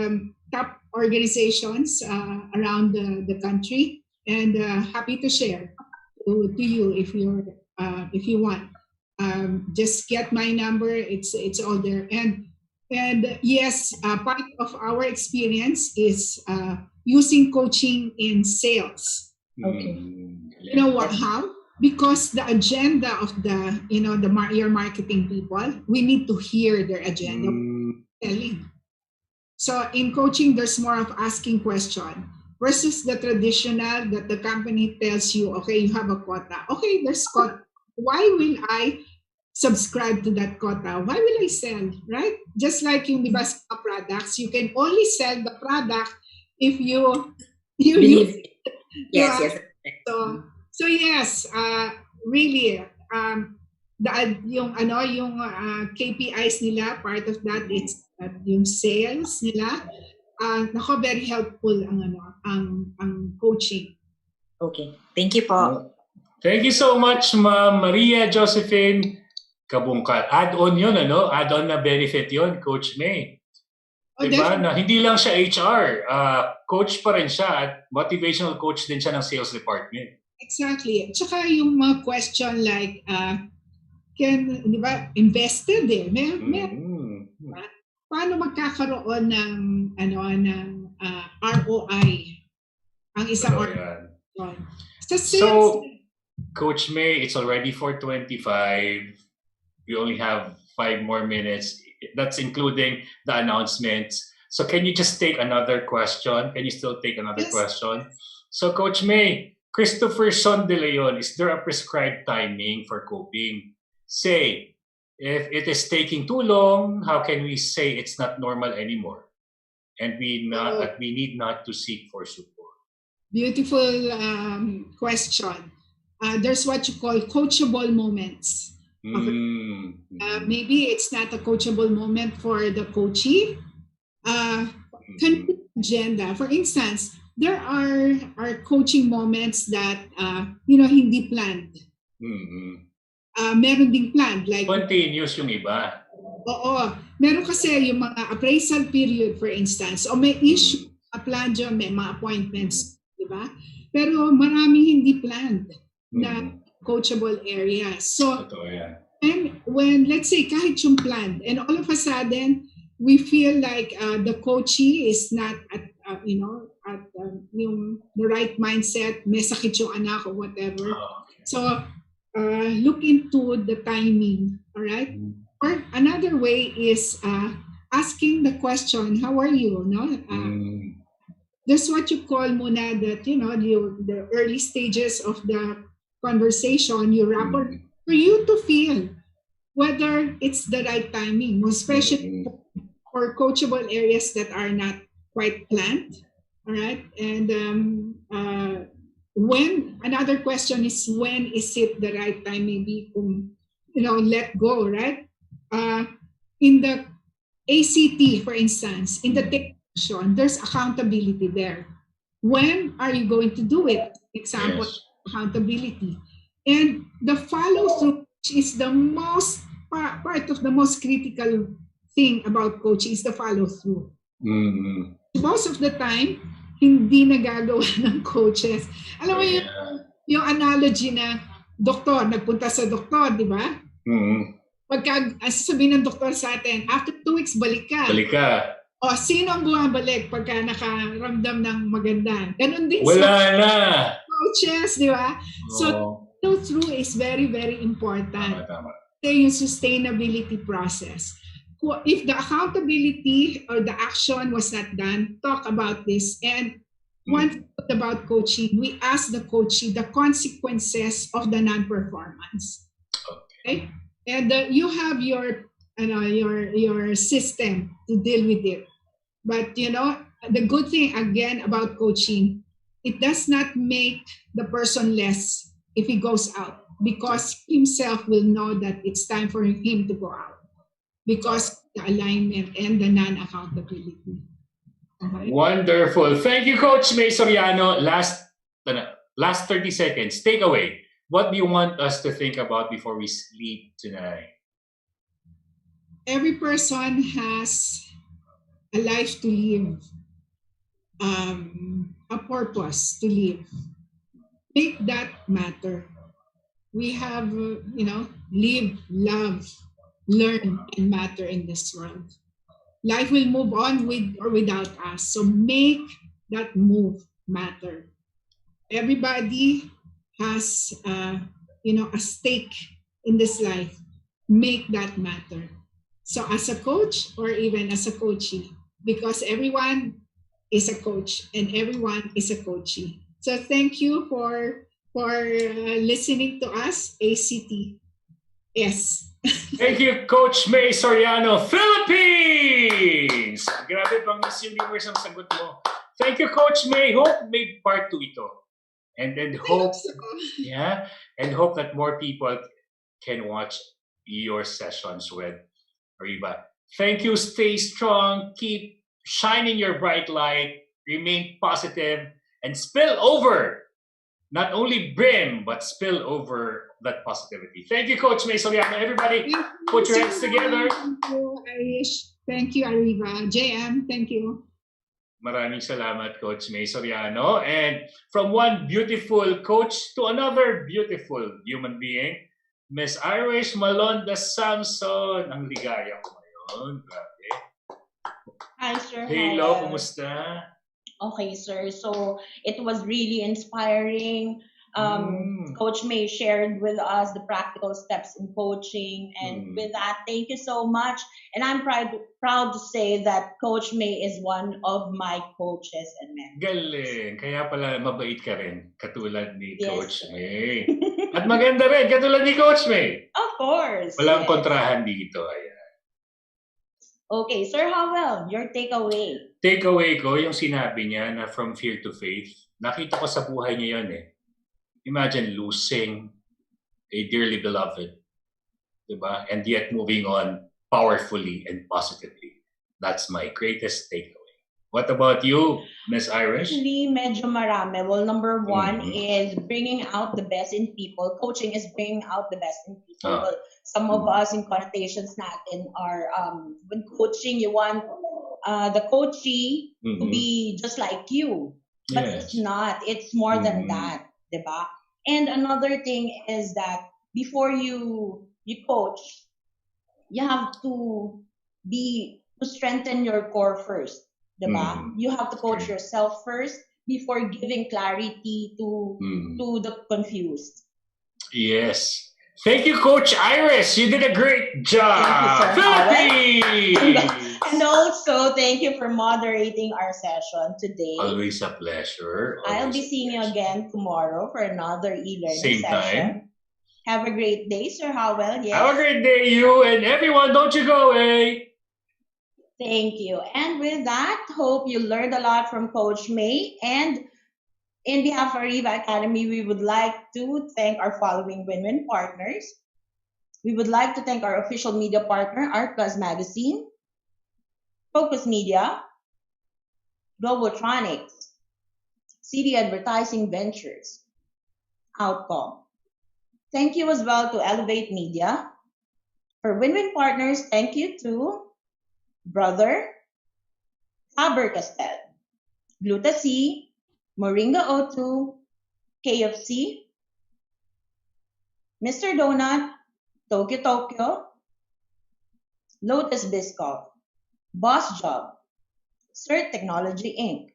top organizations around the country, and happy to share to you if you want. Just get my number. It's all there. And yes, part of our experience is using coaching in sales. Okay. You know what? How? Because the agenda of your marketing people, we need to hear their agenda. Selling. So in coaching, there's more of asking question versus the traditional that the company tells you, okay, you have a quota. Okay, there's quota. Why will I subscribe to that quota? Why will I sell, right? Just like yung diba sa products, you can only sell the product if you use it. Yes, right? yes. So yes, really, yung KPIs nila, part of that is yung sales nila. Very helpful ang coaching. Okay, thank you po. Thank you so much, Ma'am Maria Josephine Kabungkal. Add-on yun, Add-on na benefit yun, Coach May. Diba? Na hindi lang siya HR, coach pa rin siya at motivational coach din siya ng sales department. Exactly. Tsaka yung mga question like, di ba, invested eh. Diba? Paano magkakaroon ng ROI ang isang organization? So, Coach May, it's already 4:25. We only have 5 more minutes. That's including the announcements. So can you just take another question? Can you still take another question? So Coach May, Christopher Son de Leon, is there a prescribed timing for coping? Say, if it is taking too long, how can we say it's not normal anymore? And we need not to seek for support. Beautiful question. There's what you call coachable moments. Maybe it's not a coachable moment for the coachee. Agenda. For instance, there are coaching moments that hindi planned. Meron ding planned. Like, spontaneous yung iba. Oo. Meron kasi yung mga appraisal period, for instance. O may issue, planned yun, may mga appointments. Diba? Pero maraming hindi planned na coachable areas. So, and when, let's say, kahit yung planned, and all of a sudden, we feel like the coachee is not at, yung the right mindset, may sakit yung anak or whatever. So, look into the timing, all right? Or another way is asking the question, how are you? No? That's what you call muna that, the early stages of the conversation, you rapport, for you to feel whether it's the right timing, especially for coachable areas that are not quite planned, all right? And when, another question is, when is it the right time? Maybe, let go, right? In the A.C.T., for instance, in the action, there's accountability there. When are you going to do it? Example, accountability. And the follow-through is the most part of the most critical thing about coaching is the follow-through. Most of the time, hindi nagagawa ng coaches. Alam mo yung analogy na doktor, nagpunta sa doktor, di ba? Pagka sabihin ng doktor sa atin, after 2 weeks, balik ka. O, sino ang bumabalik pagka nakaramdam ng maganda? Ganon din sa coaches, di ba? So, follow-through is very, very important. Yung sustainability process. If the accountability or the action was not done, talk about this. And one thing about coaching, we ask the coachee the consequences of the non-performance. Okay? And you have your system to deal with it. But the good thing again about coaching, it does not make the person less if he goes out, because himself will know that it's time for him to go out, because the alignment and the non-accountability. Okay. Wonderful. Thank you, Coach May Soriano. Last 30 seconds. Take away. What do you want us to think about before we sleep tonight? Every person has a life to live, a purpose to live. Make that matter. We have, live, love, learn, and matter in this world. Life will move on with or without us. So make that move matter. Everybody has, a stake in this life. Make that matter. So as a coach or even as a coachee, because everyone is a coach and everyone is a coachee. So thank you for listening to us, A.C.T.S. Thank you, Coach May Soriano, Philippines! Grabe, pang Miss Universe ang sagot mo. Thank you, Coach May. Hope may part 2 ito. And hope, and hope that more people can watch your sessions with Ariva. Thank you. Stay strong. Keep shining your bright light. Remain positive and spill over. Not only brim, but spill over that positivity. Thank you, Coach May Soriano. Everybody, put your hands together. Thank you, Arish. Thank you, Ariva. JM, thank you. Maraming salamat, Coach May Soriano. And from one beautiful coach to another beautiful human being, Miss Irish Malonda Samson. Ang ligaya ko ngayon. Grabe. Hi, Sir Hello, Howell. kumusta? Okay, sir. So it was really inspiring. Coach May shared with us the practical steps in coaching, and with that, thank you so much. And I'm proud to say that Coach May is one of my coaches and mentors. Galing. Kaya pala mabait ka rin. Katulad ni Yes, Coach sir. May. At maganda rin. Katulad ni Coach May. Of course. Walang yes. kontrahan dito. Ayan. Okay, Sir Howell, your takeaway. Takeaway ko, yung sinabi niya na from fear to faith. Nakita ko sa buhay niya yun eh. Imagine losing a dearly beloved, diba? And yet moving on powerfully and positively. That's my greatest takeaway. What about you, Miss Irish? Actually, medyo marami. Well, number one is bringing out the best in people. Coaching is bringing out the best in people. Well, some of us in connotations natin are, when coaching, you want the coachee to be just like you. But it's not. It's more than that. Diba? And another thing is that before you coach, you have to strengthen your core first, diba? You have to coach yourself first before giving clarity to the confused. Yes. Thank you, Coach Iris. You did a great job. Philippines! And also, thank you for moderating our session today. Always a pleasure. I'll be seeing you again tomorrow for another e-learning Same session. time. Have a great day, Sir Howell. Yes. Have a great day, you and everyone. Don't you go away. Thank you. And with that, hope you learned a lot from Coach May. And in behalf of Ariva Academy, we would like to thank our following win-win partners. We would like to thank our official media partner, Art Plus Magazine, Focus Media, Globotronics, CD Advertising Ventures, Outcome. Thank you as well to Elevate Media. For win-win partners, thank you to Brother, Faber-Castell, Gluta-C, Moringa O2, KFC, Mr. Donut, Tokyo, Lotus Biscoff, Boss Job, CERT Technology Inc.,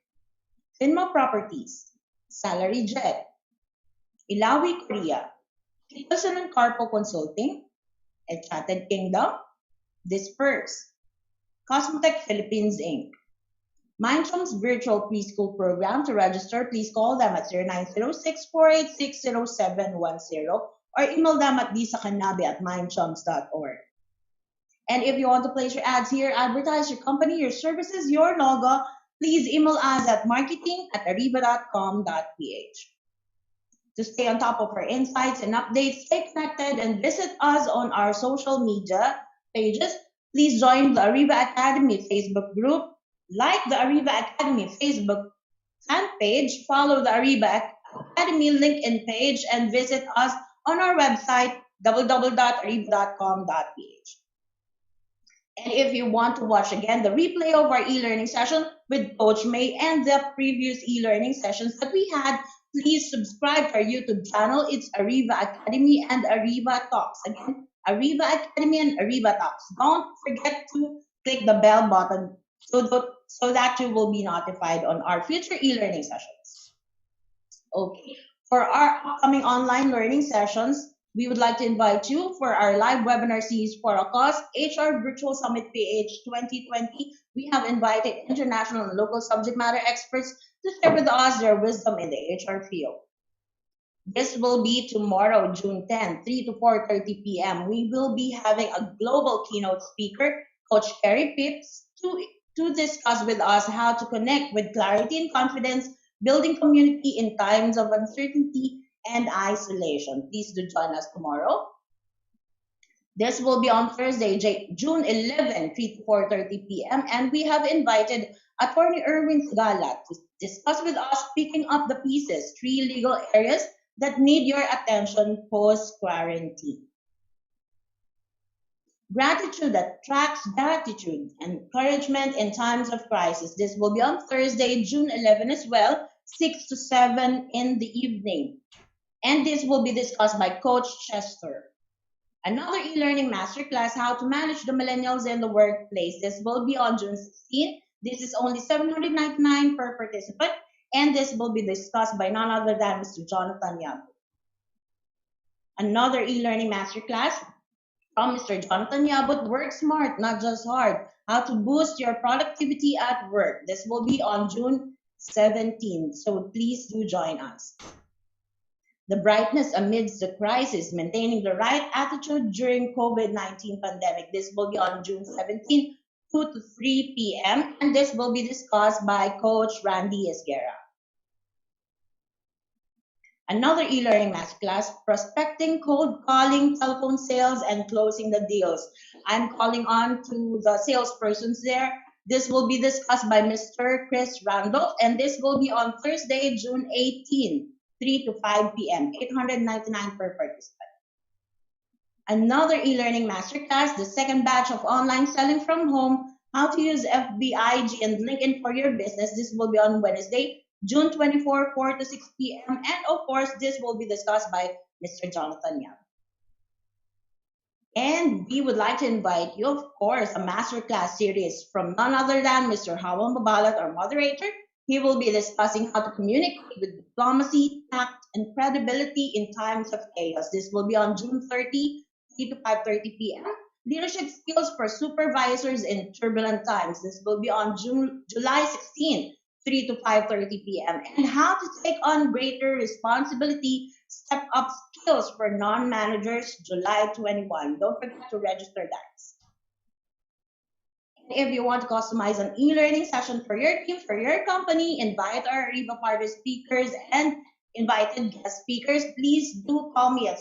Finma Properties, Salary Jet, Ilawi Korea, Nicholson and Carpo Consulting, Enchanted Kingdom, Disperse, Cosmotech Philippines Inc., Mindchom's virtual preschool program. To register, please call them at 0906-486-0710 or email them at disakanabe@mindchoms.org. And if you want to place your ads here, advertise your company, your services, your logo, please email us at marketing@ariva.com.ph. To stay on top of our insights and updates, stay connected and visit us on our social media pages. Please join the Ariva Academy Facebook group, like the Ariva Academy Facebook fan page, follow the Ariva Academy LinkedIn page, and visit us on our website, www.ariva.com.ph. And if you want to watch again the replay of our e-learning session with Coach May and the previous e-learning sessions that we had, please subscribe to our YouTube channel. It's Ariva Academy and Ariva Talks. Again, Ariva Academy and Ariva Talks. Don't forget to click the bell button so that you will be notified on our future e-learning sessions. Okay. For our upcoming online learning sessions, we would like to invite you for our live webinar series for a cause, HR Virtual Summit PH 2020. We have invited international and local subject matter experts to share with us their wisdom in the HR field. This will be tomorrow, June 10, 3 to 4:30 p.m. We will be having a global keynote speaker, Coach Kerry Pips, to discuss with us how to connect with clarity and confidence, building community in times of uncertainty and isolation. Please do join us tomorrow. This will be on Thursday, June 11, 3 to 4:30 p.m. And we have invited Attorney Erwin Sagala to discuss with us picking up the pieces, 3 legal areas that need your attention post-quarantine. Gratitude attracts gratitude, encouragement in times of crisis. This will be on Thursday, June 11 as well, 6 to 7 in the evening. And this will be discussed by Coach Chester. Another e-learning masterclass, how to manage the millennials in the workplace. This will be on June 16th. This is only $799 per participant, and this will be discussed by none other than Mr. Jonathan Yap. Another e-learning masterclass from Mr. Jonathan Yabut, Work Smart, Not Just Hard, how to boost your productivity at work. This will be on June 17th, so please do join us. The brightness amidst the crisis, maintaining the right attitude during COVID-19 pandemic. This will be on June 17th, 2 to 3 p.m. And this will be discussed by Coach Randy Esguerra. Another e-learning masterclass, prospecting, cold calling, telephone sales, and closing the deals. I'm calling on to the salespersons there. This will be discussed by Mr. Chris Randolph, and this will be on Thursday, June 18, 3 to 5 p.m., $899 per participant. Another e-learning masterclass, the second batch of online selling from home, how to use FB, IG, and LinkedIn for your business. This will be on Wednesday, June 24, 4 to 6 p.m. And of course, this will be discussed by Mr. Jonathan Yap. And we would like to invite you, of course, a masterclass series from none other than Mr. Howell Mabalat, our moderator. He will be discussing how to communicate with diplomacy, tact, and credibility in times of chaos. This will be on June 30, 3 to 5:30 p.m. Leadership skills for supervisors in turbulent times. This will be on July 16, 3 to 5:30 p.m. And how to take on greater responsibility, step up skills for non-managers, July 21. Don't forget to register, guys. If you want to customize an e-learning session for your team, for your company, invite our Ariva partner speakers and invited guest speakers, please do call me at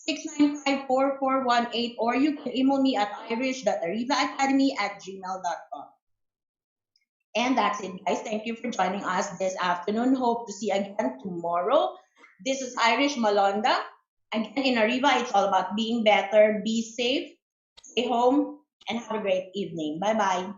0916-695-4418, or you can email me at irish.arivaacademy@gmail.com. And that's it, guys. Thank you for joining us this afternoon. Hope to see you again tomorrow. This is Irish Malonda. Again, in Ariva, it's all about being better, be safe, stay home, and have a great evening. Bye-bye.